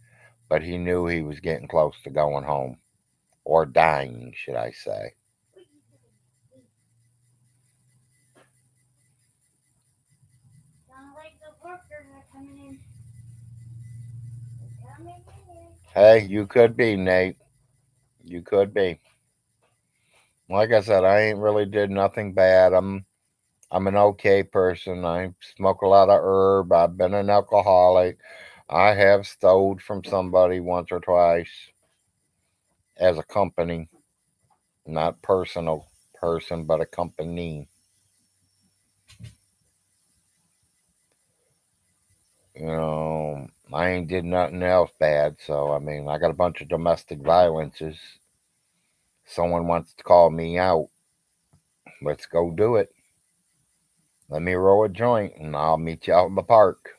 but he knew he was getting close to going home. Or dying, should I say. Hey, you could be, Nate. You could be. Like I said, I ain't really did nothing bad. I'm an okay person. I smoke a lot of herb. I've been an alcoholic. I have stole from somebody once or twice as a company, not personal person, but a company. I ain't did nothing else bad. So I mean, I got a bunch of domestic violences. Someone wants to call me out. Let's go do it. Let me roll a joint, and I'll meet you out in the park.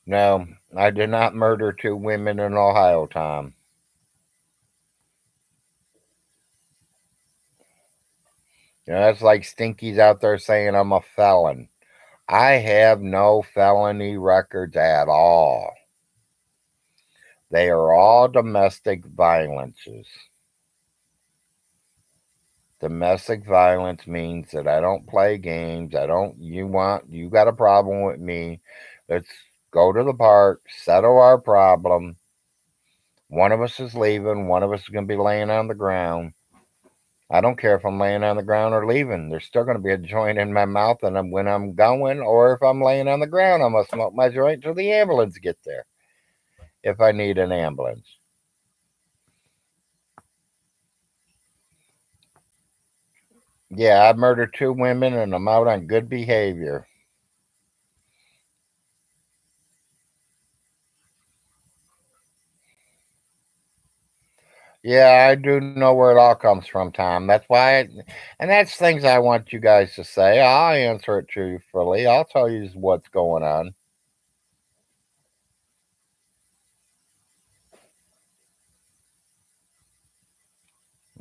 No, I did not murder two women in Ohio, Tom. That's like Stinky's out there saying I'm a felon. I have no felony records at all. They are all domestic violences. Domestic violence means that I don't play games. You got a problem with me. Let's go to the park, settle our problem. One of us is leaving, one of us is going to be laying on the ground. I don't care if I'm laying on the ground or leaving. There's still going to be a joint in my mouth, and when I'm going, or if I'm laying on the ground, I'm going to smoke my joint till the ambulance get there. If I need an ambulance. Yeah, I murdered two women, and I'm out on good behavior. Yeah, I do know where it all comes from, Tom. And that's things I want you guys to say. I'll answer it truthfully. I'll tell you what's going on.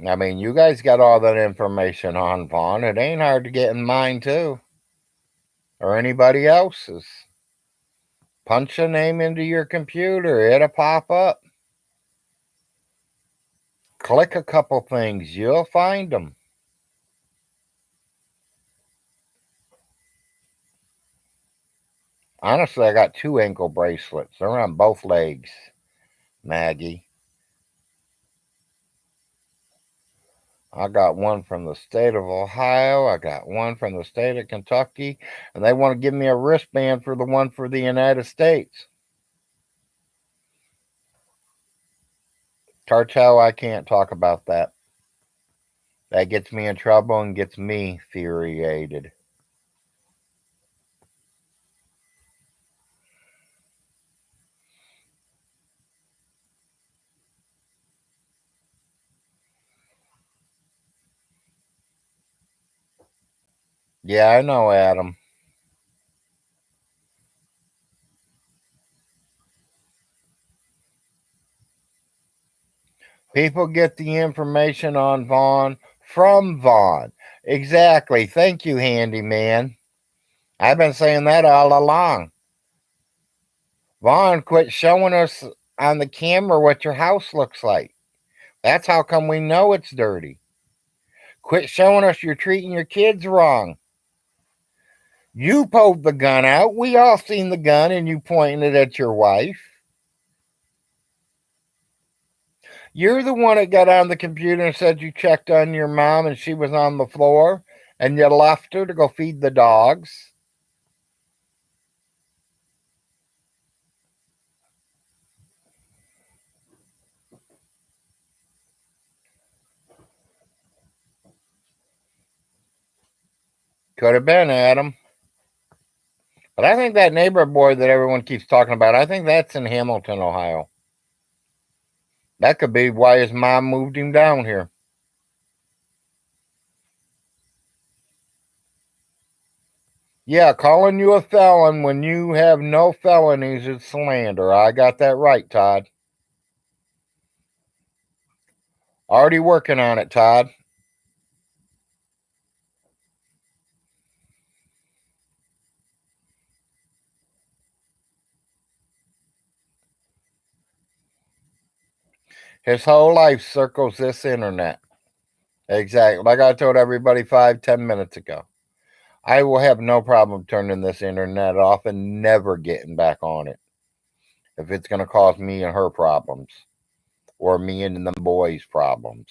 I mean, you guys got all that information on Vaughn. It ain't hard to get in mine, too, or anybody else's. Punch a name into your computer, it'll pop up. Click a couple things, you'll find them. Honestly, I got two ankle bracelets. They're on both legs, Maggie. I got one from the state of Ohio. I got one from the state of Kentucky. And they want to give me a wristband for the one for the United States. Cartel, I can't talk about that. That gets me in trouble and gets me infuriated. Yeah, I know, Adam. People get the information on Vaughn from Vaughn. Exactly. Thank you, handyman. I've been saying that all along. Vaughn, quit showing us on the camera what your house looks like. That's how come we know it's dirty. Quit showing us you're treating your kids wrong. You pulled the gun out. We all seen the gun and you pointing it at your wife. You're the one that got on the computer and said you checked on your mom and she was on the floor and you left her to go feed the dogs. Could have been, Adam. But I think that neighbor boy that everyone keeps talking about, I think that's in Hamilton, Ohio. That could be why his mom moved him down here. Yeah, calling you a felon when you have no felonies is slander. I got that right, Todd. Already working on it, Todd. His whole life circles this internet. Exactly. Like I told everybody 5-10 minutes ago. I will have no problem turning this internet off and never getting back on it if it's going to cause me and her problems or me and the boys' problems.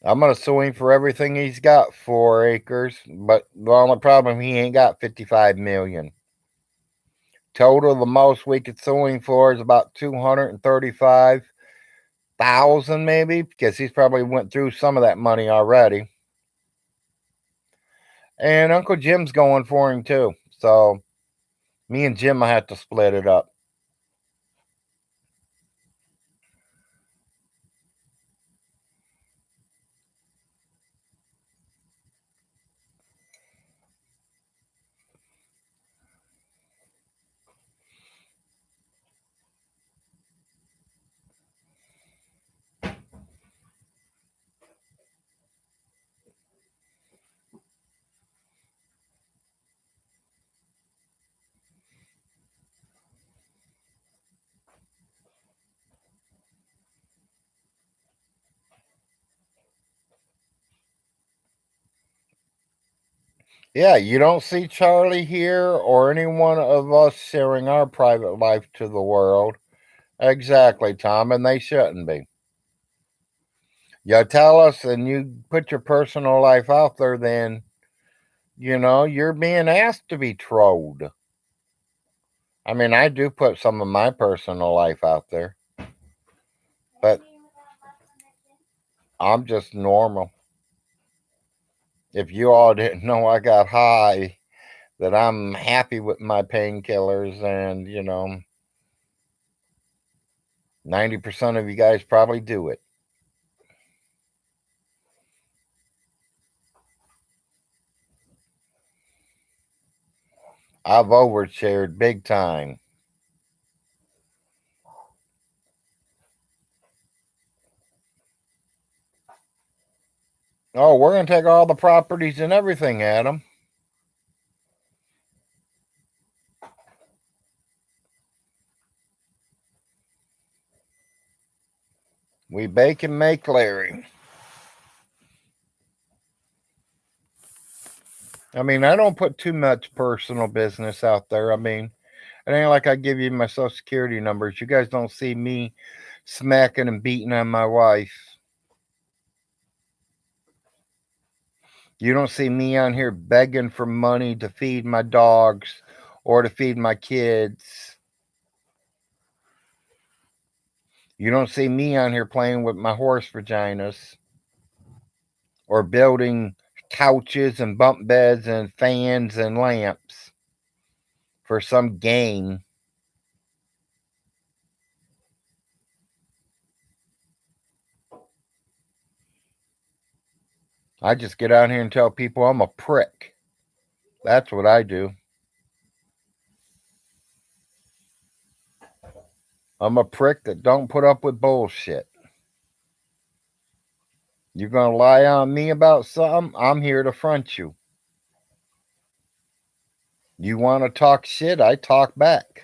I'm going to sue him for everything he's got, 4 acres, but the only problem, he ain't got 55 million. Total, the most we could sue him for is about 235,000 maybe, because he's probably went through some of that money already. And Uncle Jim's going for him too. So me and Jim will have to split it up. Yeah, you don't see Charlie here or any one of us sharing our private life to the world. Exactly, Tom, and they shouldn't be. You tell us and you put your personal life out there, then, you're being asked to be trolled. I mean, I do put some of my personal life out there, but I'm just normal. If you all didn't know I got high, that I'm happy with my painkillers, and 90% of you guys probably do it. I've overshared big time. Oh, we're going to take all the properties and everything, Adam. We bake and make Larry. I mean, I don't put too much personal business out there. I mean, It ain't like I give you my social security numbers. You guys don't see me smacking and beating on my wife. You don't see me on here begging for money to feed my dogs or to feed my kids. You don't see me on here playing with my horse vaginas or building couches and bunk beds and fans and lamps for some gain. I just get out here and tell people I'm a prick. That's what I do. I'm a prick that don't put up with bullshit. You're going to lie on me about something? I'm here to front you. You want to talk shit? I talk back.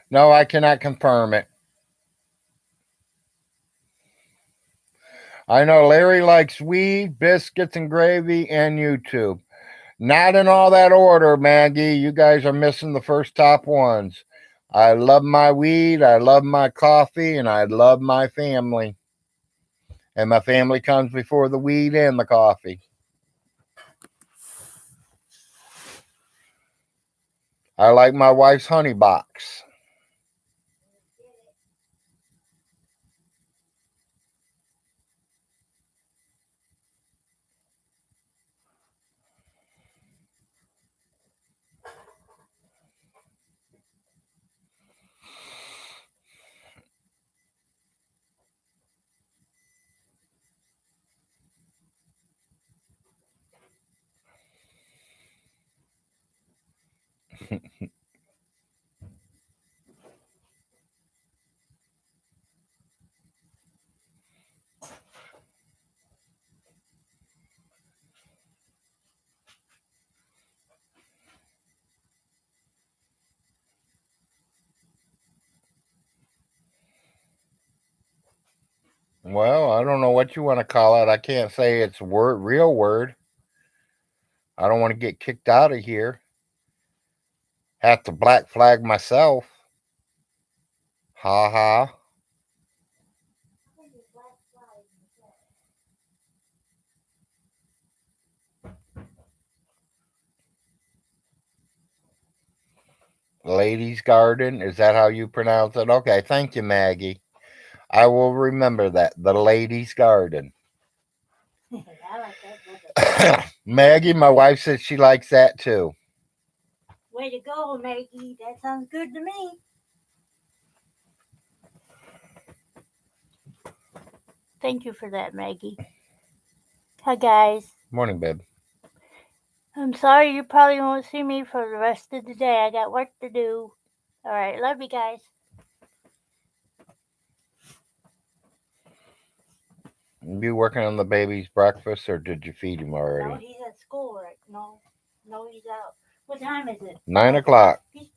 No, I cannot confirm it. I know Larry likes weed, biscuits, and gravy, and YouTube. Not in all that order, Maggie. You guys are missing the first top ones. I love my weed, I love my coffee, and I love my family. And my family comes before the weed and the coffee. I like my wife's honey box. Well, I don't know what you want to call it. I can't say it's real word. I don't want to get kicked out of here. Have to black flag myself. Ha ha. Ladies Garden. Is that how you pronounce it? Okay, thank you, Maggie. I will remember that. The Ladies Garden. I like that. Maggie, my wife says she likes that too. Way to go, Maggie. That sounds good to me. Thank you for that, Maggie. Hi, guys. Morning, babe. I'm sorry you probably won't see me for the rest of the day. I got work to do. All right, love you guys. You working on the baby's breakfast, or did you feed him No, already? he's at school right No, he's out. What time is it? 9 o'clock. He's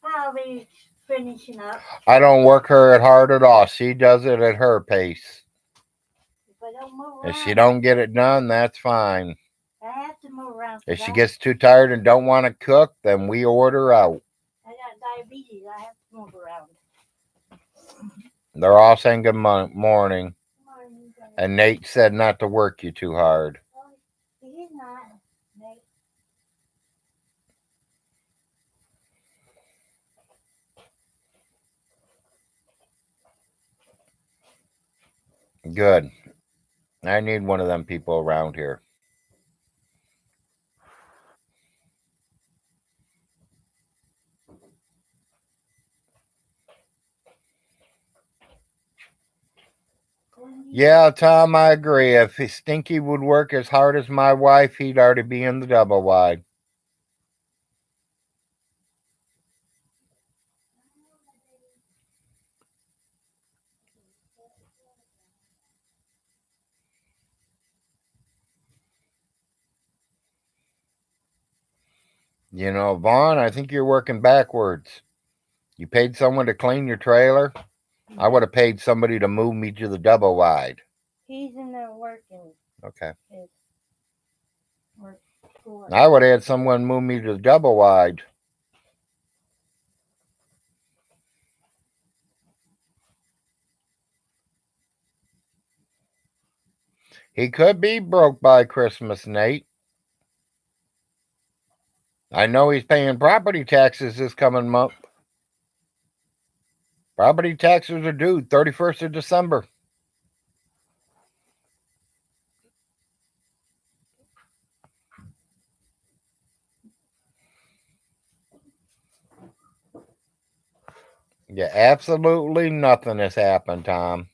probably finishing up. I don't work her at hard at all. She does it at her pace. If I don't move If around, she don't get it done, that's fine. I have to move around. If she gets too tired and don't want to cook, then we order out. I got diabetes. I have to move around. They're all saying good morning. And Nate said not to work you too hard. He's not. Nate. Good. I need one of them people around here. Yeah, Tom, I agree. If Stinky would work as hard as my wife, he'd already be in the double wide. You know, Vaughn, I think you're working backwards. You paid someone to clean your trailer? I would have paid somebody to move me to the double wide. He's in there working. Okay. For I would have had someone move me to the double wide. He could be broke by Christmas, Nate. I know he's paying property taxes this coming month. Property taxes are due 31st of December. Yeah, absolutely nothing has happened, Tom.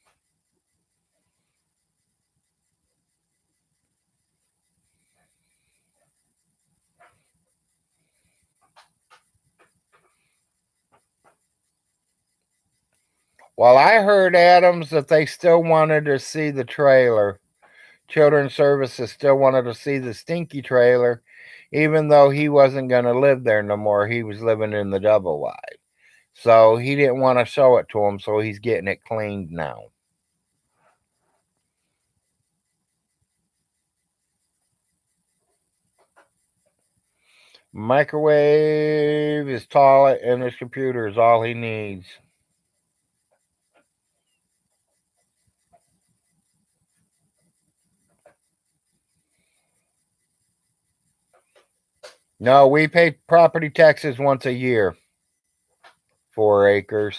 Well, I heard, Adams, that they still wanted to see the trailer. Children's Services still wanted to see the stinky trailer, even though he wasn't going to live there no more. He was living in the double wide. So he didn't want to show it to him, so he's getting it cleaned now. Microwave, his toilet, and his computer is all he needs. No, we pay property taxes once a year. 4 acres.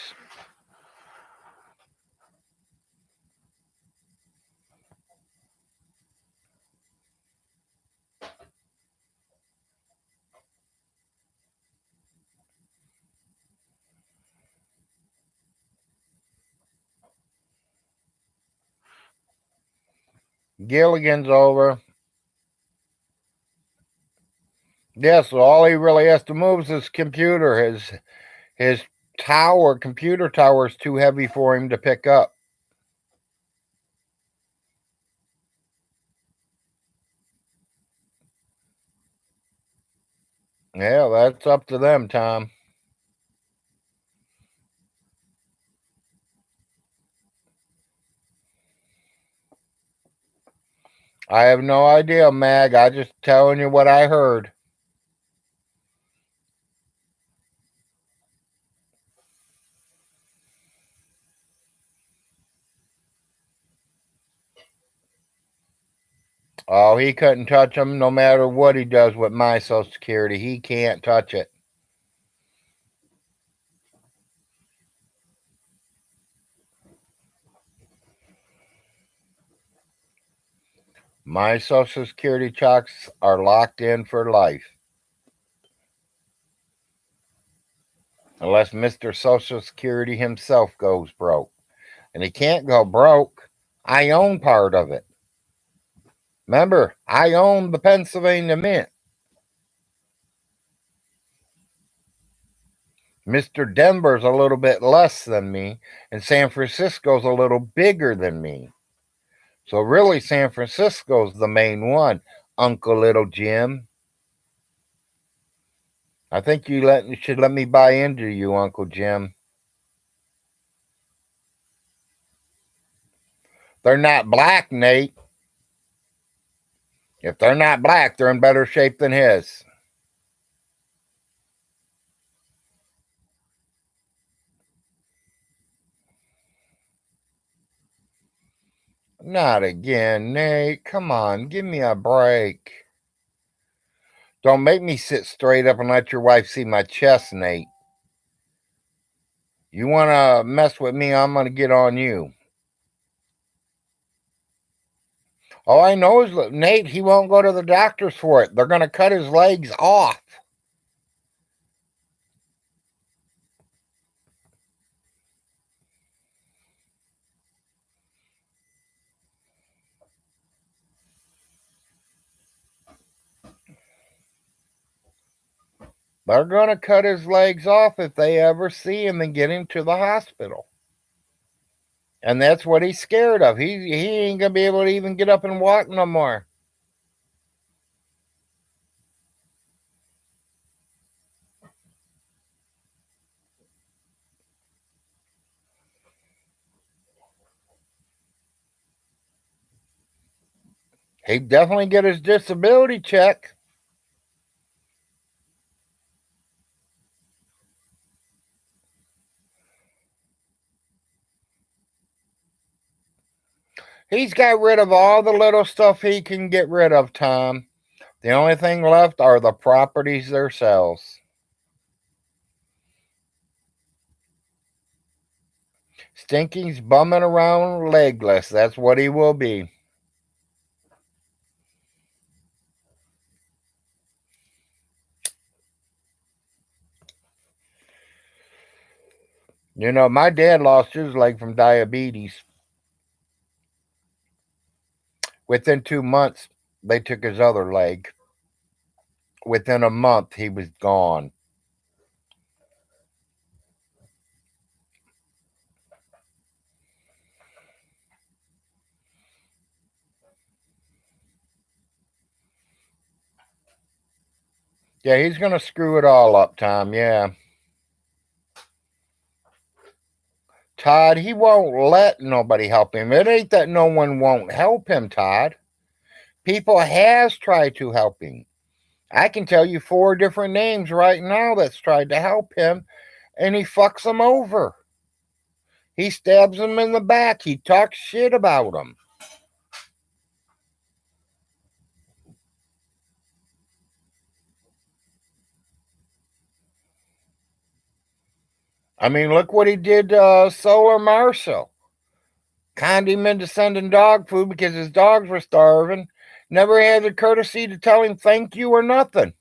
Gilligan's over. Yeah, so all he really has to move is his computer. His computer tower is too heavy for him to pick up. Yeah, that's up to them, Tom. I have no idea, Mag. I just telling you what I heard. Oh, he couldn't touch him no matter what he does with my Social Security. He can't touch it. My Social Security checks are locked in for life. Unless Mr. Social Security himself goes broke. And he can't go broke. I own part of it. Remember, I own the Pennsylvania Mint. Mr. Denver's a little bit less than me, and San Francisco's a little bigger than me. So really, San Francisco's the main one, Uncle Little Jim. I think you should let me buy into you, Uncle Jim. They're not black, Nate. If they're not black, they're in better shape than his. Not again, Nate. Come on, give me a break. Don't make me sit straight up and let your wife see my chest, Nate. You want to mess with me, I'm going to get on you. All I know is, Nate, he won't go to the doctors for it. They're going to cut his legs off. They're going to cut his legs off if they ever see him and get him to the hospital. And that's what he's scared of. He ain't going to be able to even get up and walk no more. He'd definitely get his disability check. He's got rid of all the little stuff he can get rid of, Tom. The only thing left are the properties themselves. Stinky's bumming around legless. That's what he will be. You know, my dad lost his leg from diabetes. Within 2 months, they took his other leg. Within a month, he was gone. Yeah, he's going to screw it all up, Tom. Yeah. Todd, he won't let nobody help him. It ain't that no one won't help him, Todd. People has tried to help him. I can tell you 4 different names right now that's tried to help him, and he fucks them over. He stabs them in the back. He talks shit about them. I mean, look what he did to Solar Marshall. Conned him into sending dog food because his dogs were starving. Never had the courtesy to tell him thank you or nothing.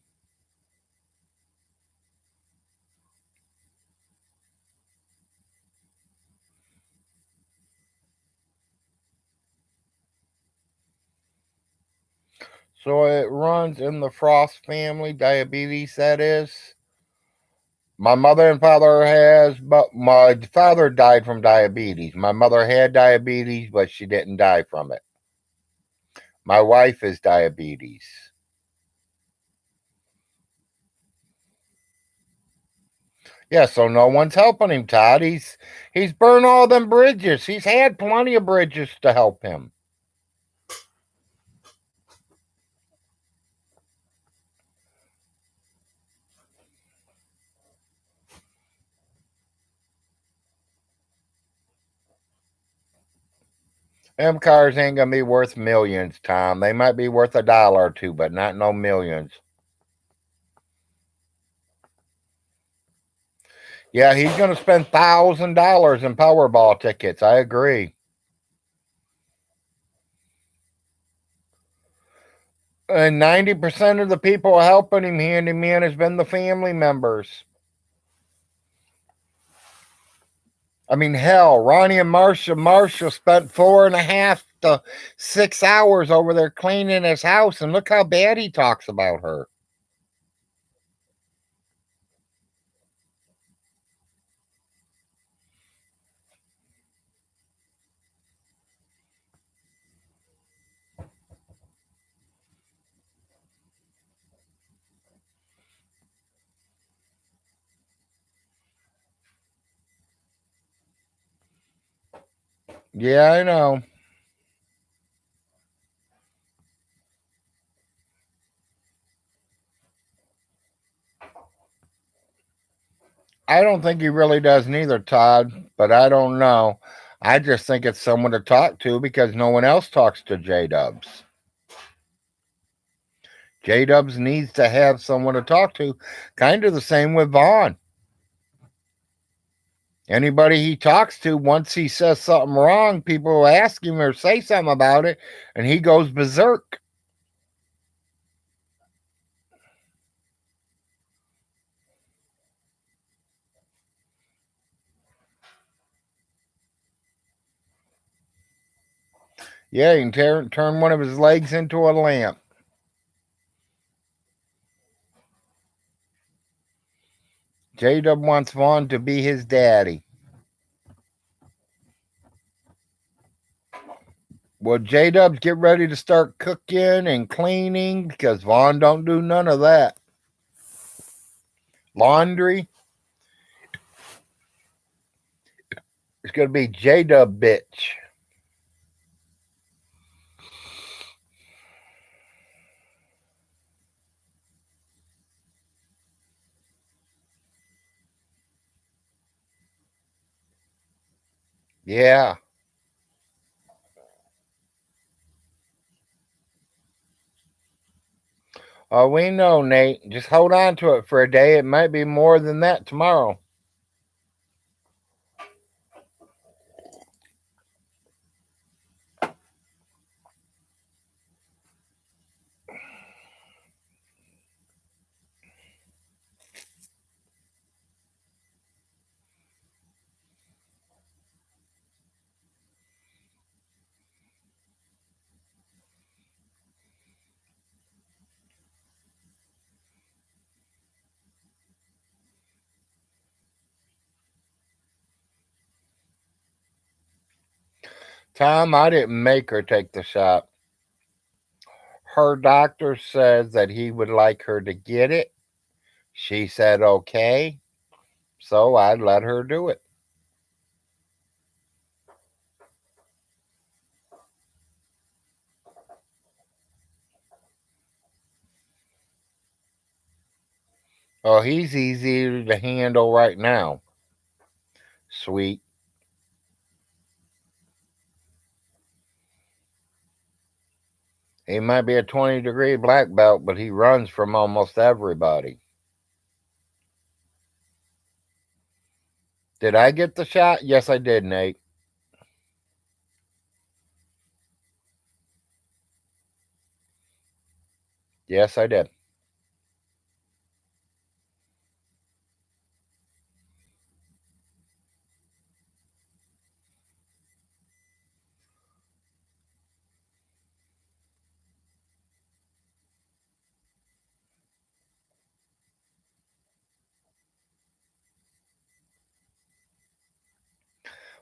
So it runs in the Frost family, diabetes, that is. My mother and father has, but my father died from diabetes. My mother had diabetes, but she didn't die from it. My wife is diabetes. Yeah, so no one's helping him, Todd. He's burned all them bridges. He's had plenty of bridges to help him. Them cars ain't gonna be worth millions, Tom. They might be worth $1 or two, but not no millions. Yeah, he's gonna spend $1,000 in Powerball tickets. I agree. And 90% of the people helping him hand him in has been the family members. I mean, hell, Ronnie and Marcia spent 4.5 to 6 hours over there cleaning his house, and look how bad he talks about her. Yeah, I know. I don't think he really does neither, Todd, but I don't know. I just think it's someone to talk to because no one else talks to J Dubs. J Dubs needs to have someone to talk to. Kind of the same with Vaughn. Anybody he talks to, once he says something wrong, people will ask him or say something about it, and he goes berserk. Yeah, he can turn one of his legs into a lamp. J Dub wants Vaughn to be his daddy. Well, J Dubs get ready to start cooking and cleaning because Vaughn don't do none of that. Laundry. It's gonna be J Dub bitch. Yeah. Oh, we know, Nate. Just hold on to it for a day. It might be more than that tomorrow. Tom, I didn't make her take the shot. Her doctor says that he would like her to get it. She said okay, so I let her do it. Oh, he's easier to handle right now. Sweet. He might be a 20-degree black belt, but he runs from almost everybody. Did I get the shot? Yes, I did, Nate. Yes, I did.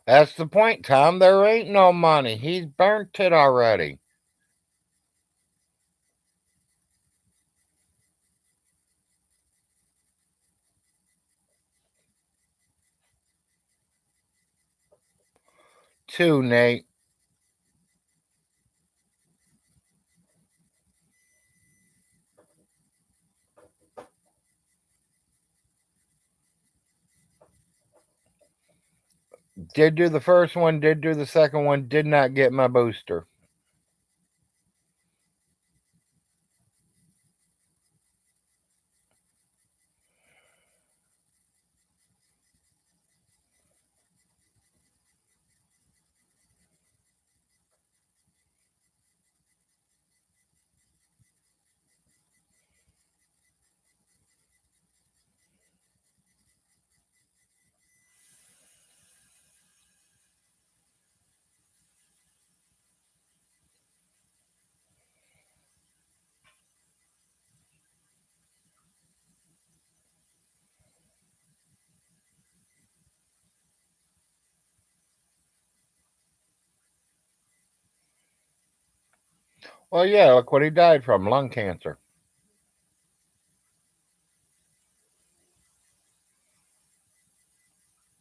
That's the point, Tom. There ain't no money. He's burnt it already. Two, Nate. Did do the first one, did do the second one, did not get my booster. Well, yeah, look what he died from, lung cancer.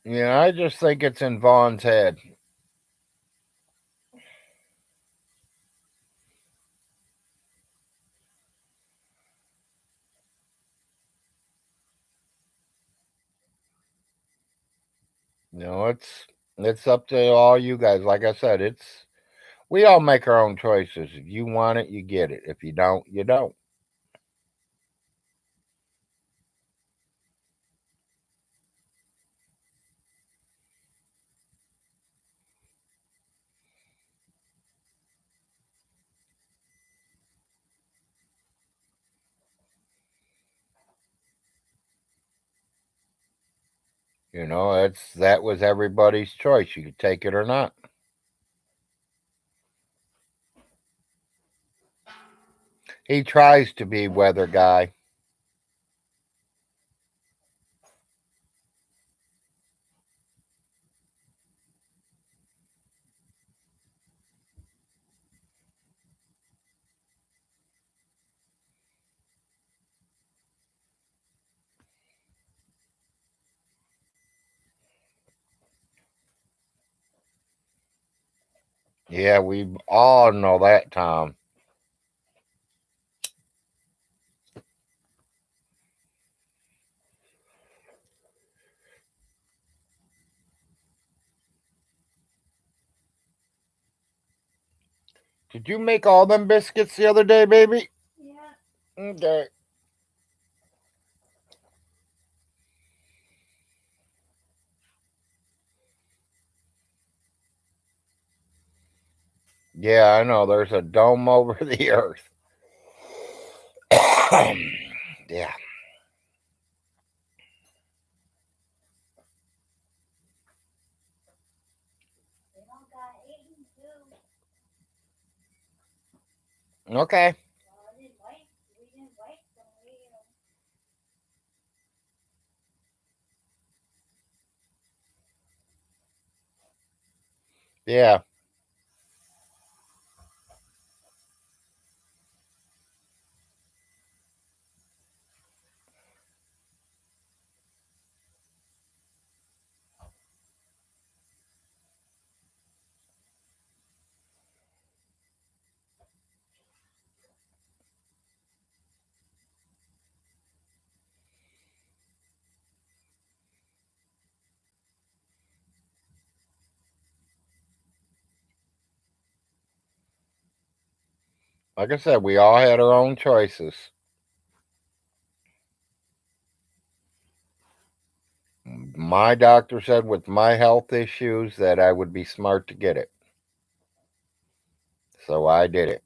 Yeah, I just think it's in Vaughn's head. It's up to all you guys. Like I said, it's we all make our own choices. If you want it, you get it. If you don't, you don't. That was everybody's choice. You could take it or not. He tries to be weather guy. Yeah, we all know that, Tom. Did you make all them biscuits the other day, baby? Yeah. Okay. Yeah, I know. There's a dome over the earth. Yeah. They don't got eaten too. Okay. Well, I didn't wait. We didn't wait till we ate 'em. Yeah. Like I said, we all had our own choices. My doctor said with my health issues that I would be smart to get it. So I did it.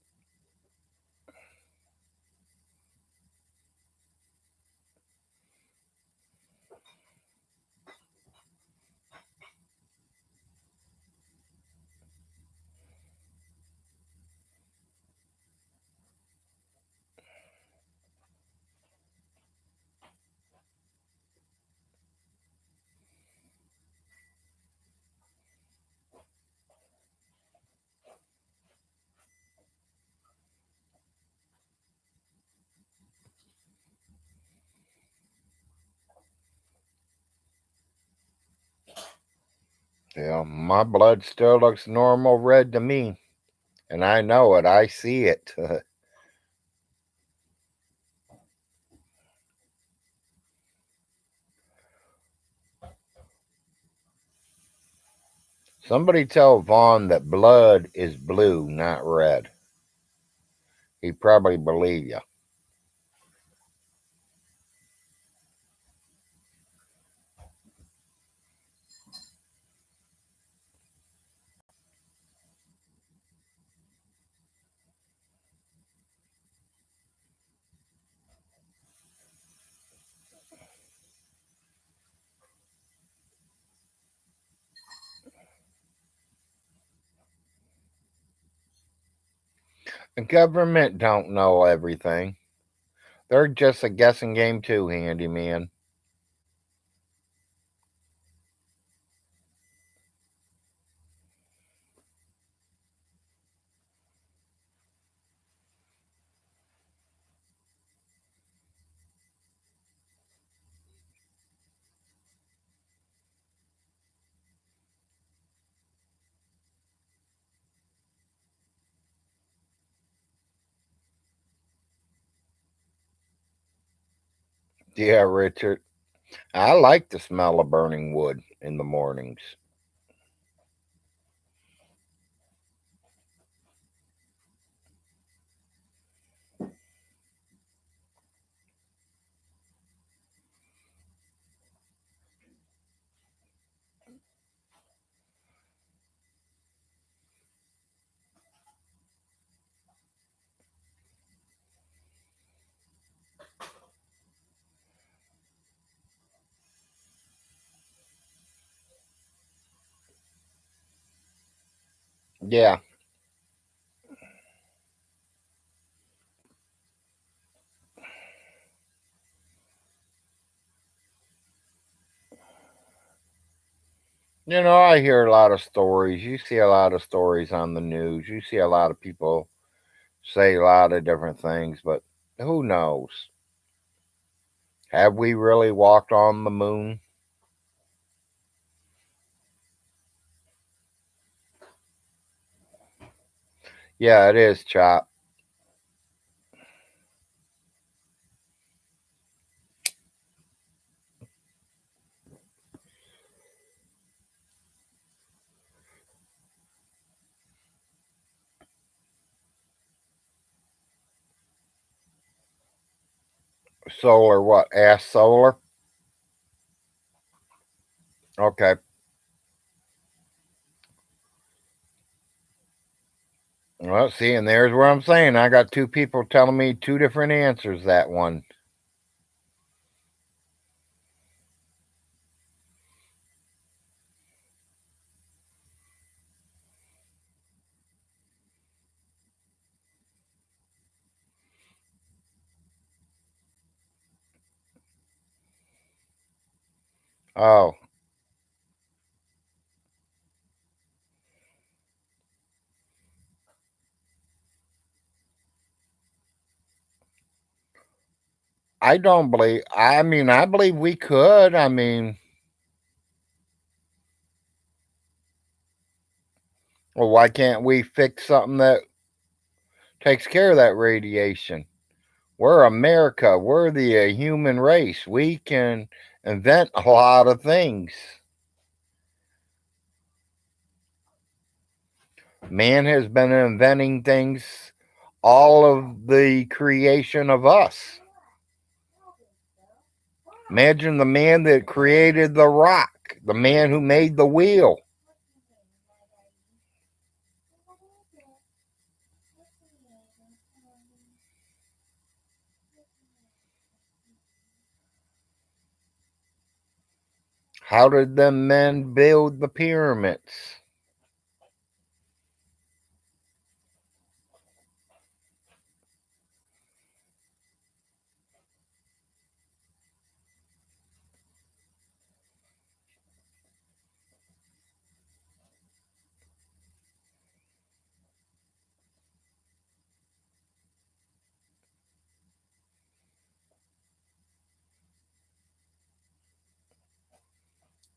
Yeah, my blood still looks normal red to me. And I know it. I see it. Somebody tell Vaughn that blood is blue, not red. He'd probably believe you. The government don't know everything. They're just a guessing game too, handyman. Yeah, Richard. I like the smell of burning wood in the mornings. Yeah. I hear a lot of stories. You see a lot of stories on the news. You see a lot of people say a lot of different things, but who knows? Have we really walked on the moon? Yeah, it is, Chop. Solar what? Ask solar? Okay. Well, see, and there's where I'm saying I got two people telling me two different answers that one. Oh, I don't believe. I mean, I believe we could. I mean, well, why can't we fix something that takes care of that radiation? We're America. We're the human race. We can invent a lot of things. Man has been inventing things all of the creation of us. Imagine the man that created the rock, the man who made the wheel. How did the men build the pyramids?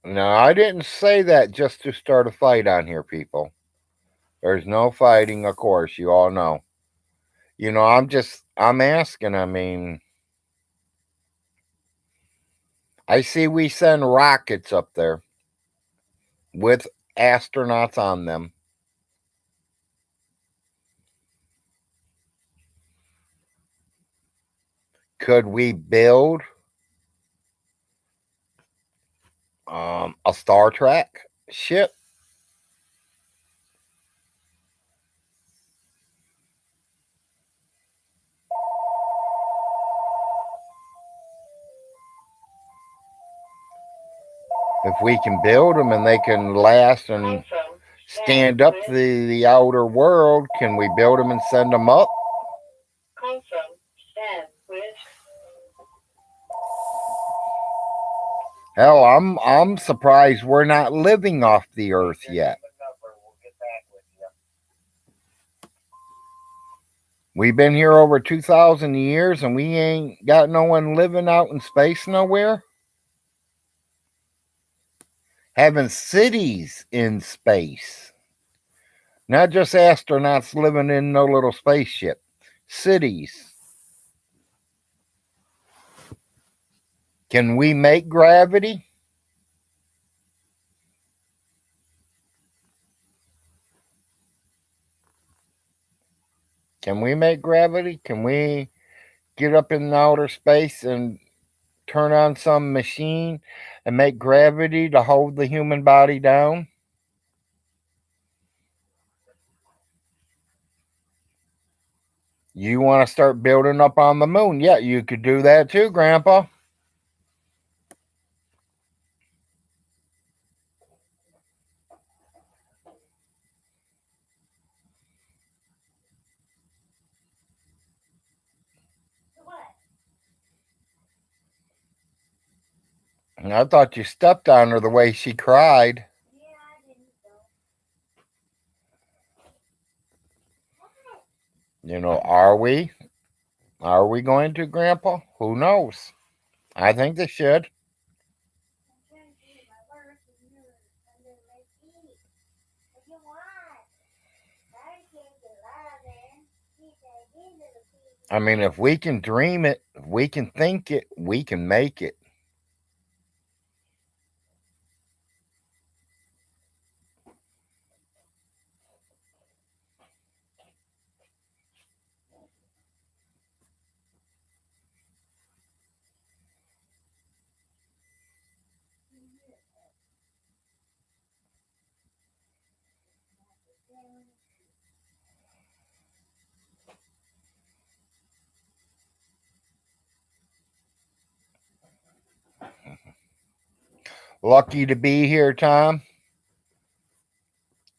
No, I didn't say that just to start a fight on here, people. There's no fighting, of course, you all know. I'm asking, I mean, I see we send rockets up there with astronauts on them. Could we build a Star Trek ship? If we can build them and they can last and stand up to the outer world, can we build them and send them up? Hell, I'm surprised we're not living off the earth yet. We've been here over 2,000 years and we ain't got no one living out in space nowhere. Having cities in space. Not just astronauts living in no little spaceship. Cities. Can we make gravity? Can we make gravity? Can we get up in outer space and turn on some machine and make gravity to hold the human body down? You want to start building up on the moon? Yeah, you could do that too, Grandpa. And I thought you stepped on her the way she cried. Are we? Are we going to, Grandpa? Who knows? I think they should. I mean, if we can dream it, if we can think it, we can make it. Lucky to be here, Tom,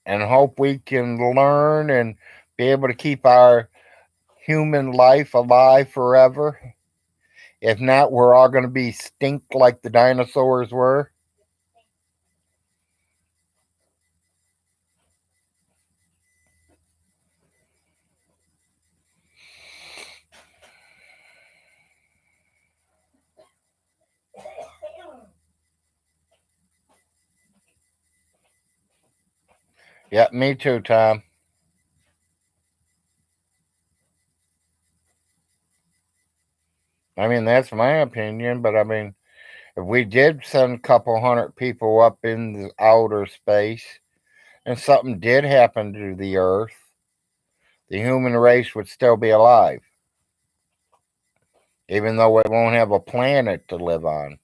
and hope we can learn and be able to keep our human life alive forever. If not, we're all going to be stink like the dinosaurs were. Yep, me too, Tom. I mean, that's my opinion, but I mean, if we did send a couple hundred people up in the outer space and something did happen to the Earth, the human race would still be alive, even though it won't have a planet to live on.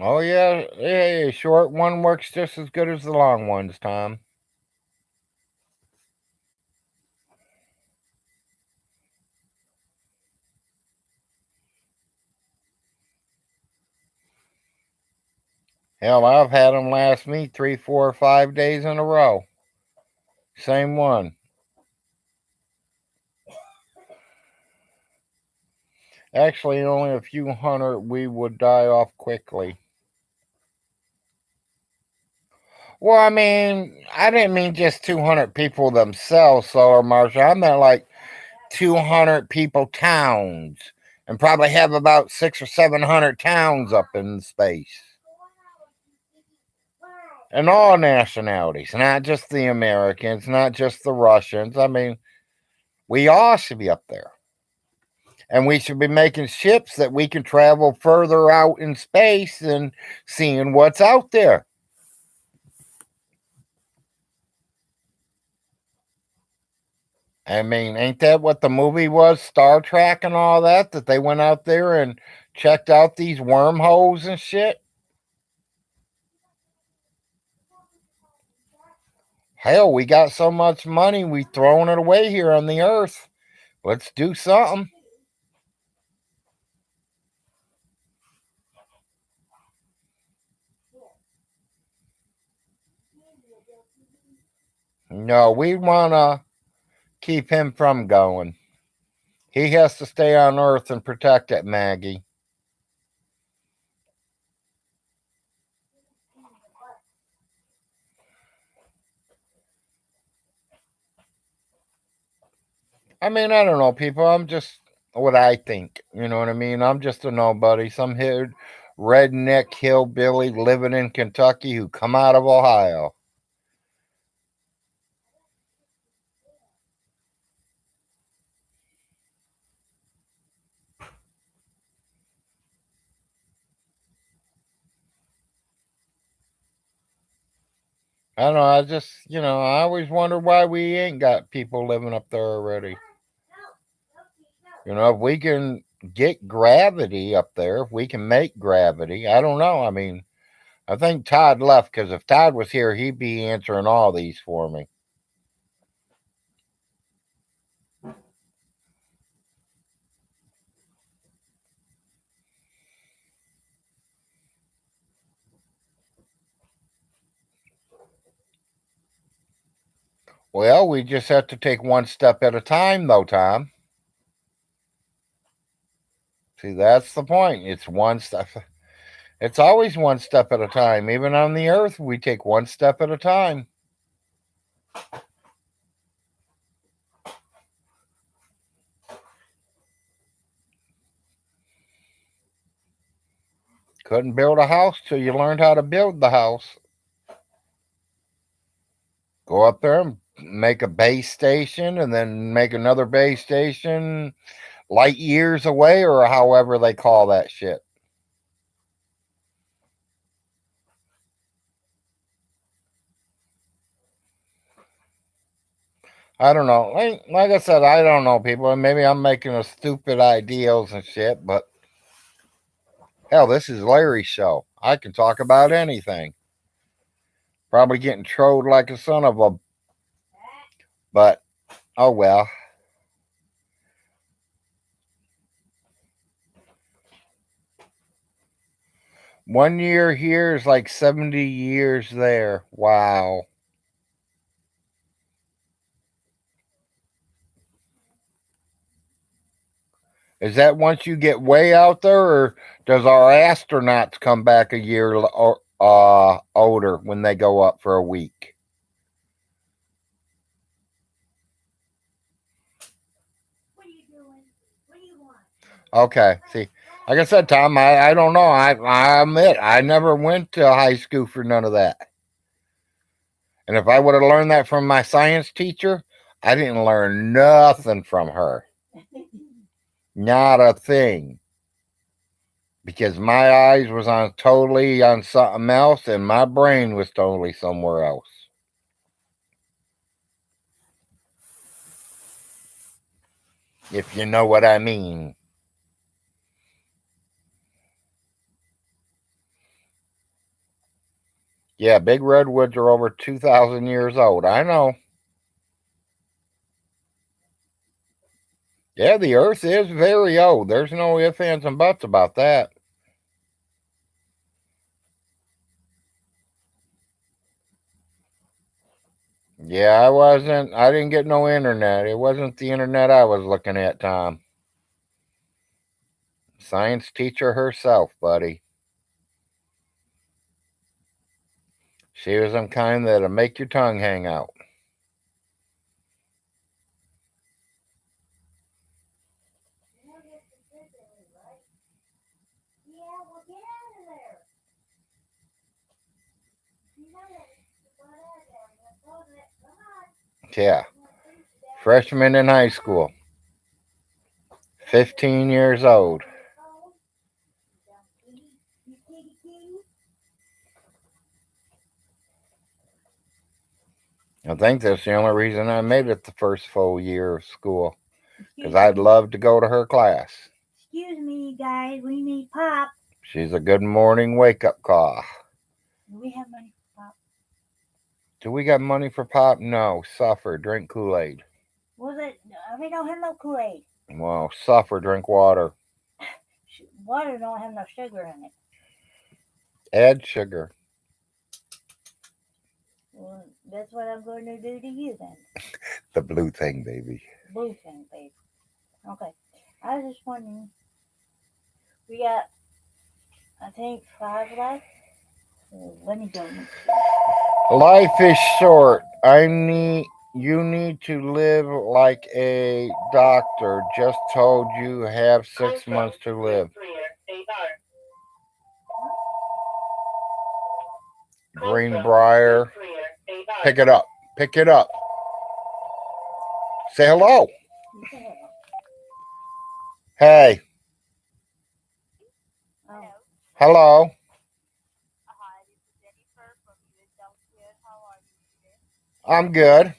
Oh, yeah, hey, short one works just as good as the long ones, Tom. Hell, I've had them last me 3, 4, 5 days in a row. Same one. Actually, only a few hundred we would die off quickly. Well, I mean, I didn't mean just 200 people themselves, Solar Marshal. I meant like 200 people towns, and probably have about 600 or 700 towns up in space. And all nationalities, not just the Americans, not just the Russians. I mean, we all should be up there. And we should be making ships that we can travel further out in space and seeing what's out there. I mean, ain't that what the movie was, Star Trek and all that? That they went out there and checked out these wormholes and shit? Hell, we got so much money, we throwing it away here on the earth. Let's do something. No, we want to keep him from going. He has to stay on earth and protect it, Maggie. I mean, I don't know, people. I'm just what I think. You know what I mean? I'm just a nobody, some here redneck hillbilly living in Kentucky who come out of Ohio. I don't know. I just, I always wonder why we ain't got people living up there already. If we can get gravity up there, if we can make gravity, I don't know. I mean, I think Todd left because if Todd was here, he'd be answering all these for me. Well, we just have to take one step at a time, though, Tom. See, that's the point. It's one step. It's always one step at a time. Even on the earth, we take one step at a time. Couldn't build a house till you learned how to build the house. Go up there and make a base station and then make another base station light years away or however they call that shit. I don't know. Like I said, I don't know, people. Maybe I'm making a stupid ideals and shit, but Hell, this is Larry's show. I can talk about anything. Probably getting trolled like a son of a. But, oh well. One year here is like 70 years there. Wow. Is that once you get way out there, or does our astronauts come back a year older when they go up for a week? What are you doing? What do you want? Okay, see, like I said, Tom, I don't know. I admit I never went to high school for none of that. And if I would have learned that from my science teacher, I didn't learn nothing from her. Not a thing. Because my eyes was on totally on something else and my brain was totally somewhere else. If you know what I mean. Yeah, big redwoods are over 2,000 years old. I know. Yeah, the earth is very old. There's no ifs, ands, and buts about that. Yeah, I didn't get no internet. It wasn't the internet I was looking at, Tom. Science teacher herself, buddy. She was some kind that'll make your tongue hang out. Yeah, well, get out of there. Yeah. Freshman in high school. 15 years old. I think that's the only reason I made it the first full year of school. Because I'd love to go to her class. Excuse me, guys. We need pop. She's a good morning wake up call. Do we have money for pop? Do we got money for pop? No. Suffer. Drink Kool-Aid. Was it? We don't have no Kool-Aid. Well, suffer. Drink water. Water don't have no sugar in it. Add sugar. Well, that's what I'm going to do to you then. The blue thing, baby. Blue thing, babe. Okay. I was just wondering. We got, I think, 5 left. Let me go. Life is short. You need to live like a doctor just told you have 6 months to live. Greenbrier. Pick it up. Pick it up. Say hello. Hey. Oh. Hello. I'm good.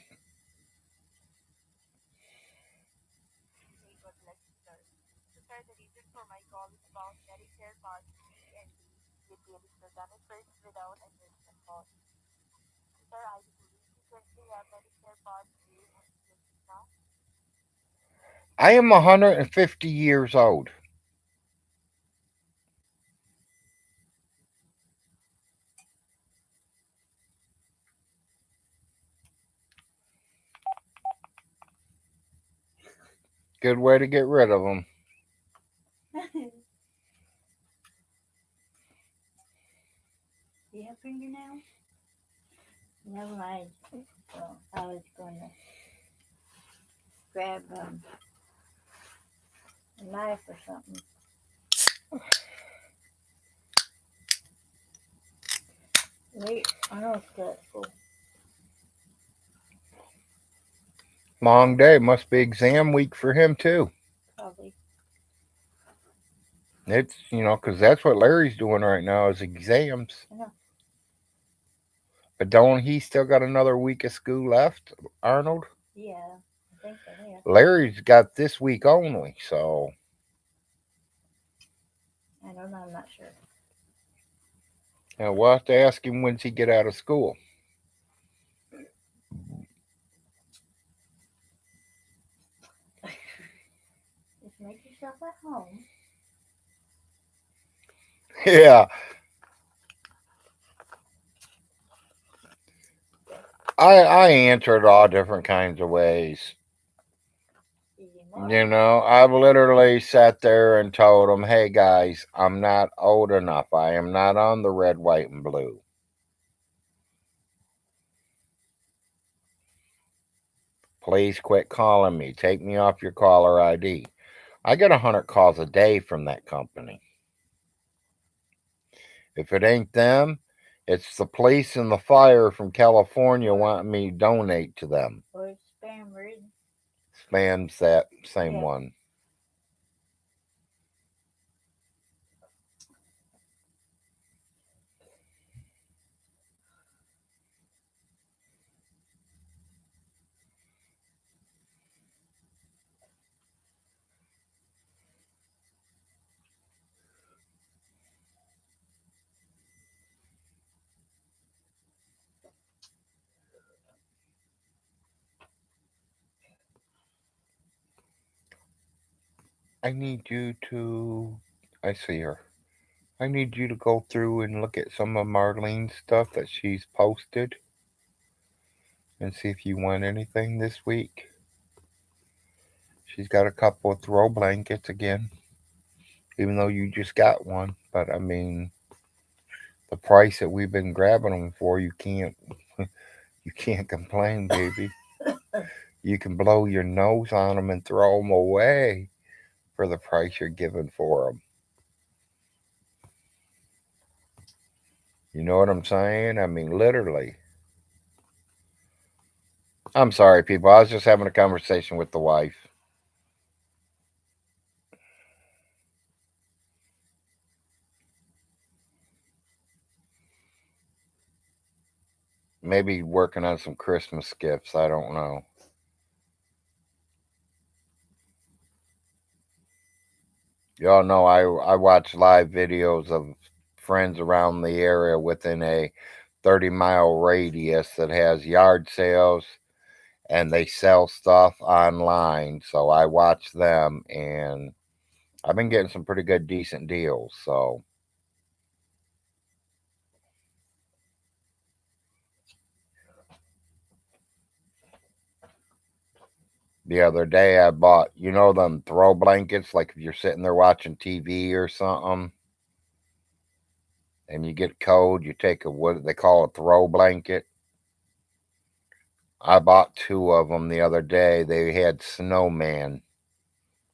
I am 150 years old. Good way to get rid of them. You have fingernails? Never mind. Well, I was going to grab a knife or something. Wait, Arnold's got school. Long day. Must be exam week for him, too. Probably. It's, because that's what Larry's doing right now is exams. I know. But don't he still got another week of school left, Arnold? Yeah, I think so, yeah. Larry's got this week only, so. I don't know. I'm not sure. Now we'll have to ask him when's he get out of school. Just make yourself at home. Yeah, I answered all different kinds of ways. You know, I've literally sat there and told them, hey guys, I'm not old enough. I am not on the red, white, and blue. Please quit calling me. Take me off your caller ID. I get 100 calls a day from that company. If it ain't them, it's the police and the fire from California wanting me to donate to them. Or spam read. Spam's that same Yeah. one. I need you to. I see her. I need you to go through and look at some of Marlene's stuff that she's posted and see if you want anything this week. She's got a couple of throw blankets again, even though you just got one. But I mean, the price that we've been grabbing them for, you can't complain, baby. You can blow your nose on them and throw them away for the price you're giving for them. You know what I'm saying? I mean, literally. I'm sorry, people. I was just having a conversation with the wife. Maybe working on some Christmas gifts. I don't know. Y'all know I watch live videos of friends around the area within a 30-mile radius that has yard sales and they sell stuff online. So I watch them and I've been getting some pretty good, decent deals. So the other day I bought, you know, them throw blankets, like if you're sitting there watching TV or something and you get cold, you take a, what they call a throw blanket. I bought two of them the other day. They had snowman.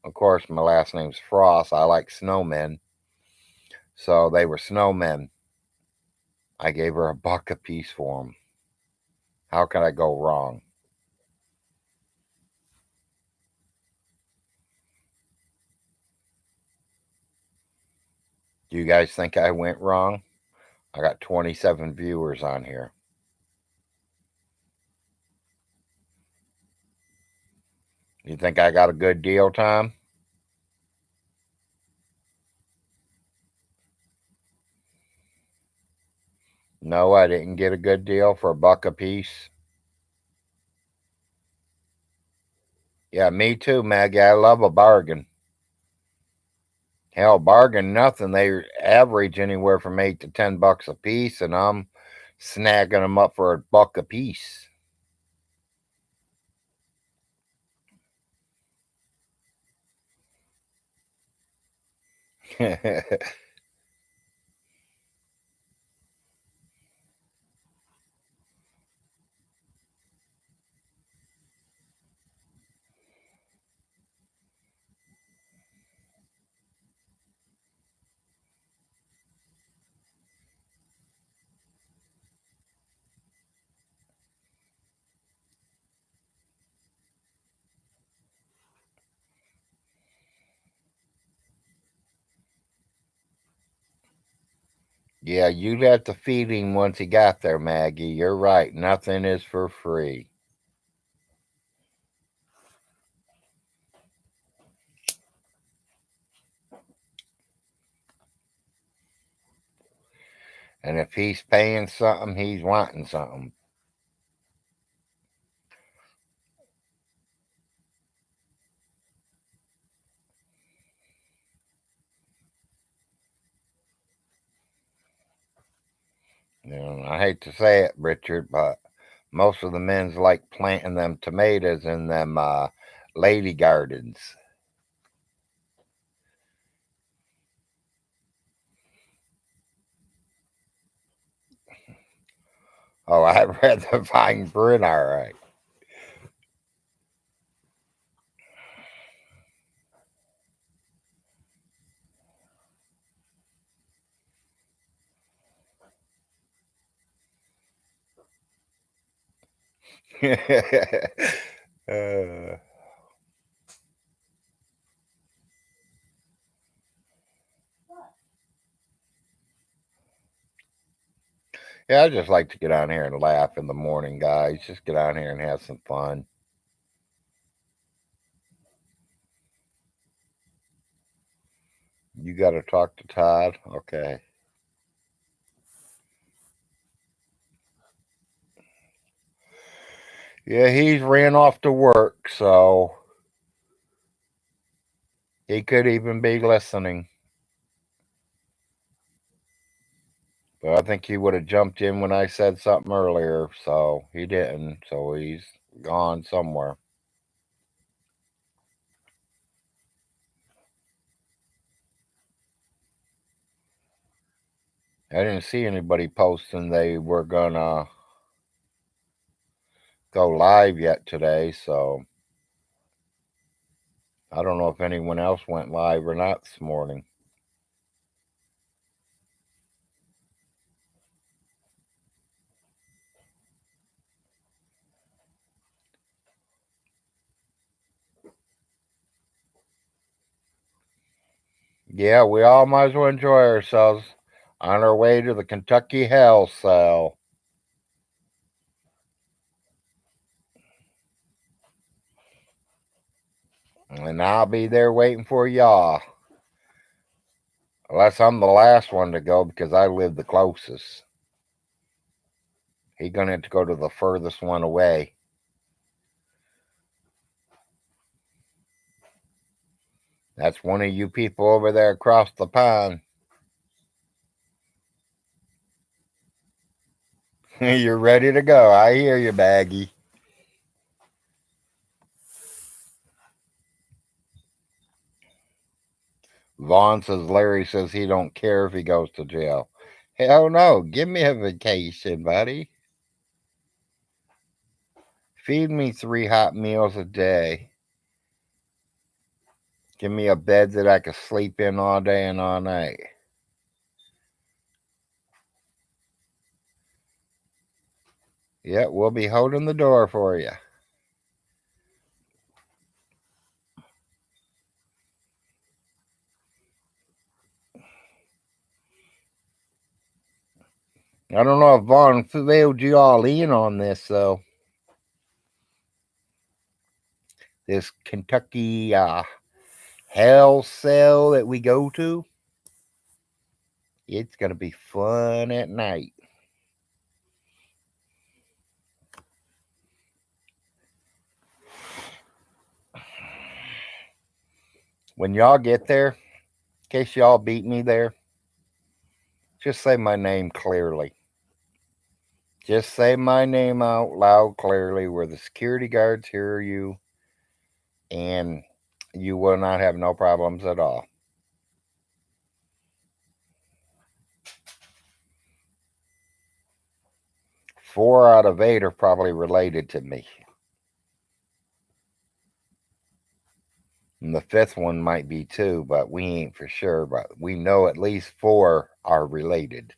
Of course, my last name's Frost. I like snowmen. So they were snowmen. I gave her $1 a piece for them. How could I go wrong? Do you guys think I went wrong? I got 27 viewers on here. You think I got a good deal, Tom? No, I didn't get a good deal for $1 a piece. Yeah, me too, Maggie. I love a bargain. Hell, bargain nothing. They average anywhere from $8 to $10 a piece, and I'm snagging them up for $1 a piece. Yeah, you'd have to feed him once he got there, Maggie. You're right. Nothing is for free. And if he's paying something, he's wanting something. You know, I hate to say it, Richard, but most of the men's like planting them tomatoes in them lady gardens. Oh, I read the fine print, all right. uh, yeah, I just like to get on here and laugh in the morning, guys. Just get on here and have some fun. You got to talk to Todd? Okay. Yeah, he's ran off to work, so he could even be listening. But I think he would have jumped in when I said something earlier, so he didn't. So he's gone somewhere. I didn't see anybody posting they were gonna go live yet today, so I don't know if anyone else went live or not this morning. Yeah, we all might as well enjoy ourselves on our way to the Kentucky Hell Cell. And I'll be there waiting for y'all. Unless I'm the last one to go because I live the closest. He's gonna have to go to the furthest one away. That's one of you people over there across the pond. You're ready to go. I hear you, Baggy. Vaughn says Larry says he don't care if he goes to jail. Hell no. Give me a vacation, buddy. Feed me 3 hot meals a day. Give me a bed that I can sleep in all day and all night. Yeah, we'll be holding the door for you. I don't know if Vaughn filled you all in on this, though. This Kentucky hell cell that we go to. It's going to be fun at night. When y'all get there, in case y'all beat me there, just say my name clearly. Just say my name out loud clearly where the security guards hear you, and you will not have no problems at all. 4 out of 8 are probably related to me. And the 5th one might be too, but we ain't for sure. But we know at least 4 are related.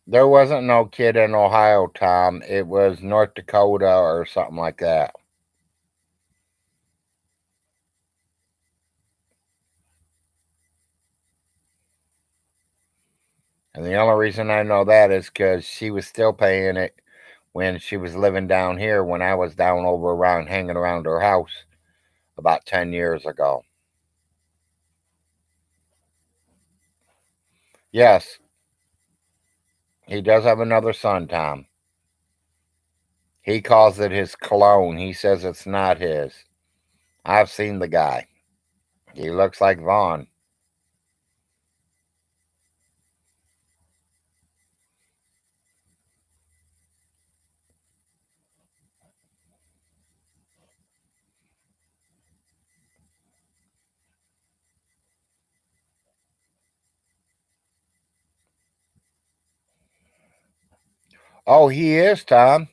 There wasn't no kid in Ohio, Tom. It was North Dakota or something like that. And the only reason I know that is because she was still paying it when she was living down here when I was down over around hanging around her house about 10 years ago. Yes, he does have another son, Tom. He calls it his clone. He says it's not his. I've seen the guy. He looks like Vaughn. Oh, he is, Tom.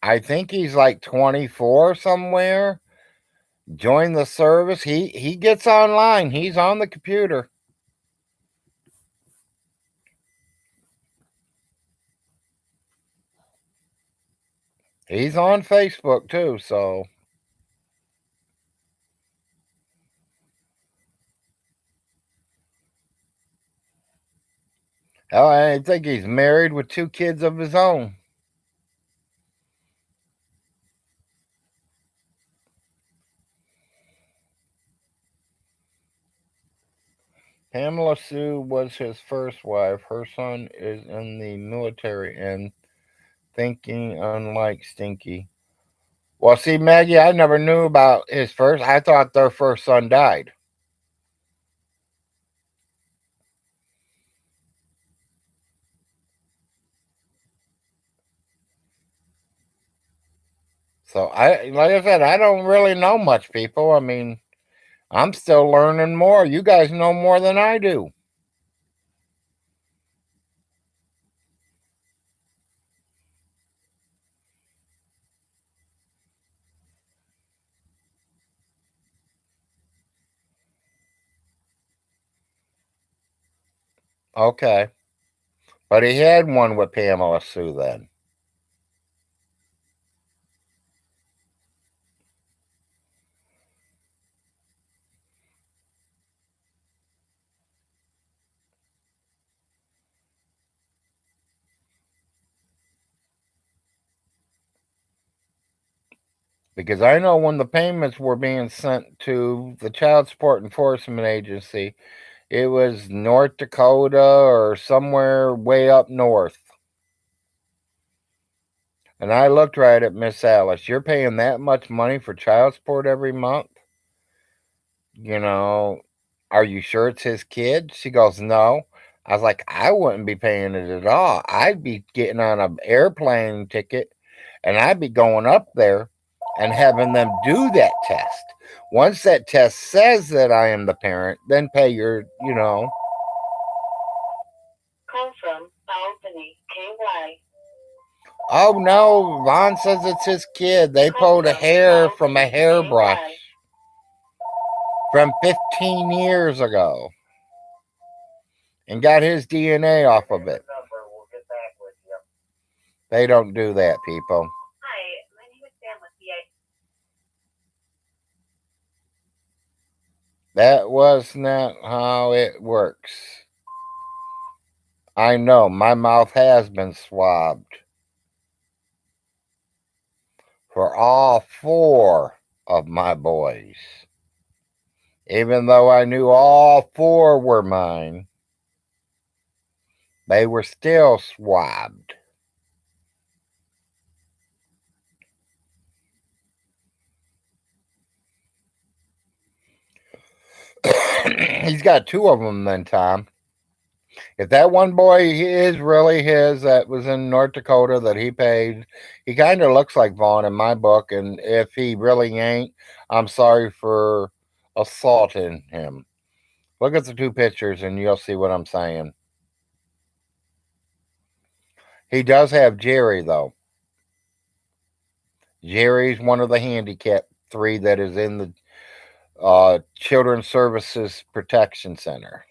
I think he's like 24 somewhere. Join the service. He gets online. He's on the computer. He's on Facebook too, so hell, I think he's married with 2 kids of his own. Pamela Sue was his first wife. Her son is in the military and thinking unlike Stinky. Well, see, Maggie, I never knew about his first. I thought their first son died. So like I said, I don't really know much, people. I mean, I'm still learning more. You guys know more than I do. Okay. But he had one with Pamela Sue then. Because I know when the payments were being sent to the Child Support Enforcement Agency, it was North Dakota or somewhere way up north. And I looked right at Miss Alice. You're paying that much money for child support every month? You know, are you sure it's his kid? She goes, no. I was like, I wouldn't be paying it at all. I'd be getting on an airplane ticket and I'd be going up there and having them do that test. Once that test says that I am the parent, then pay your, Call from Albany, KY. Oh no, Vaughn says it's his kid. They pulled a hair from a hairbrush from 15 years ago and got his DNA off of it. They don't do that, people. Hi, my name is Sam with VA. That was not how it works. I know, my mouth has been swabbed for all 4 of my boys. Even though I knew all 4 were mine, they were still swabbed. He's got 2 of them then, Tom. If that one boy is really his that was in North Dakota that he paid, he kind of looks like Vaughn in my book. And if he really ain't, I'm sorry for assaulting him. Look at the 2 pictures and you'll see what I'm saying. He does have Jerry, though. Jerry's one of the handicapped 3 that is in the Children's Services Protection Center.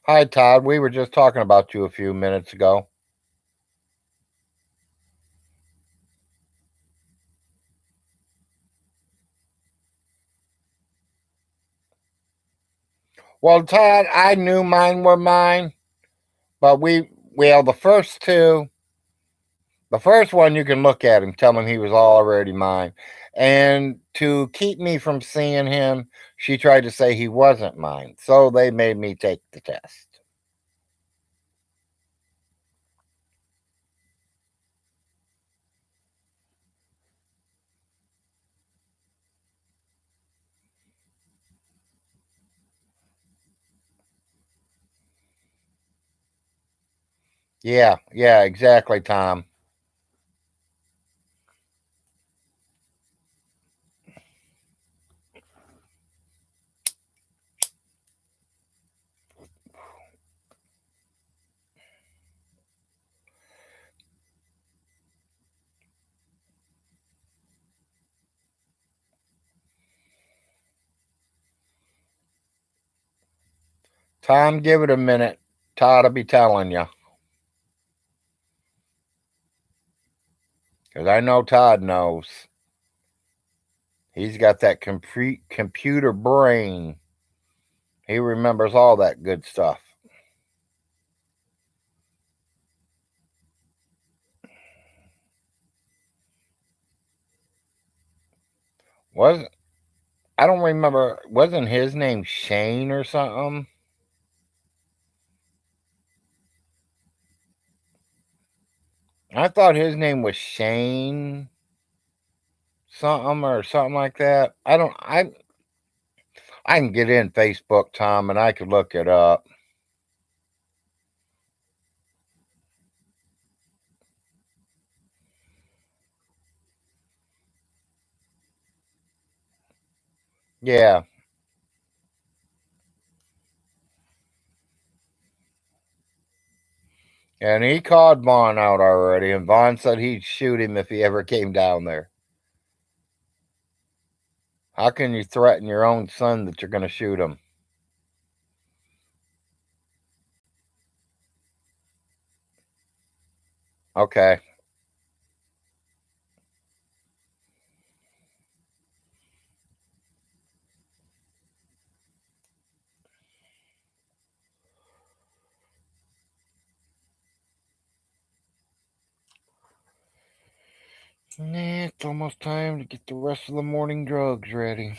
Hi, Todd. We were just talking about you a few minutes ago. Well, Todd, I knew mine were mine, but well, the first two, the first one you can look at him, tell him he was already mine. And to keep me from seeing him, she tried to say he wasn't mine. So they made me take the test. Yeah, exactly, Tom. Tom, give it a minute. Todd will be telling you. Because I know Todd knows. He's got that computer brain. He remembers all that good stuff. Wasn't I don't remember. Wasn't his name Shane or something? I thought his name was Shane something or something like that. I don't. I can get in Facebook, Tom, and I could look it up. Yeah, and he called Vaughn out already, and Vaughn said he'd shoot him if he ever came down there. How can you threaten your own son that you're going to shoot him? Okay. Nah, it's almost time to get the rest of the morning drugs ready.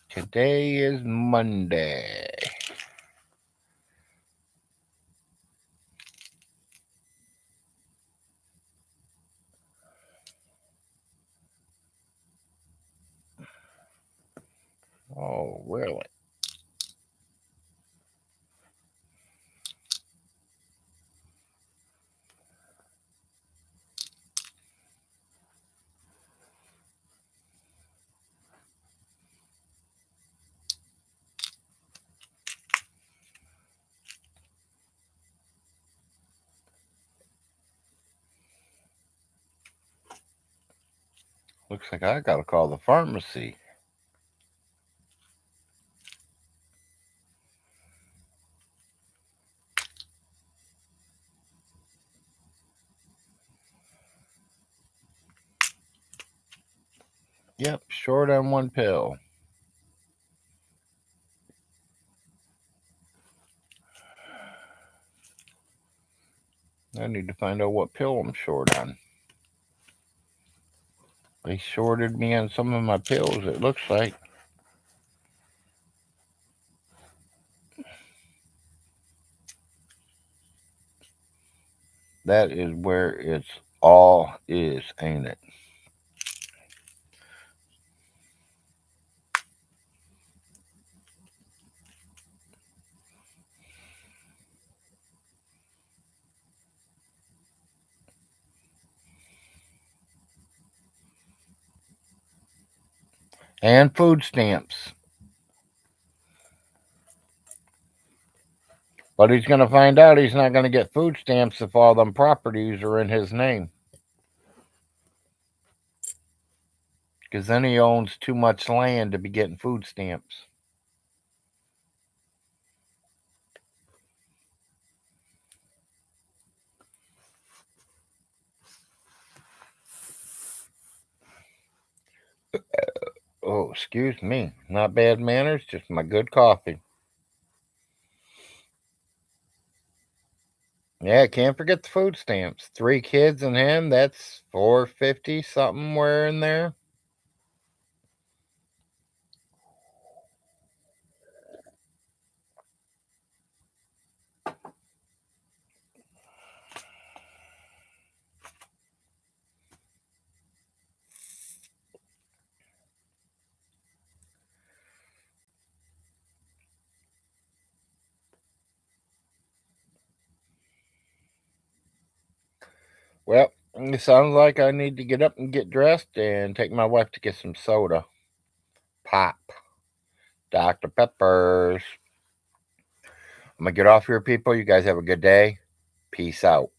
Today is Monday. Oh, really? Looks like I gotta call the pharmacy. Yep, short on one pill. I need to find out what pill I'm short on. They shorted me on some of my pills, it looks like. That is where it's all is, ain't it? And food stamps. But he's going to find out he's not going to get food stamps if all them properties are in his name. Because then he owns too much land to be getting food stamps. Oh, excuse me. Not bad manners, just my good coffee. Yeah, can't forget the food stamps. 3 kids and him, that's $450 somewhere in there. Well, it sounds like I need to get up and get dressed and take my wife to get some soda. Pop. Dr. Peppers. I'm going to get off here, people. You guys have a good day. Peace out.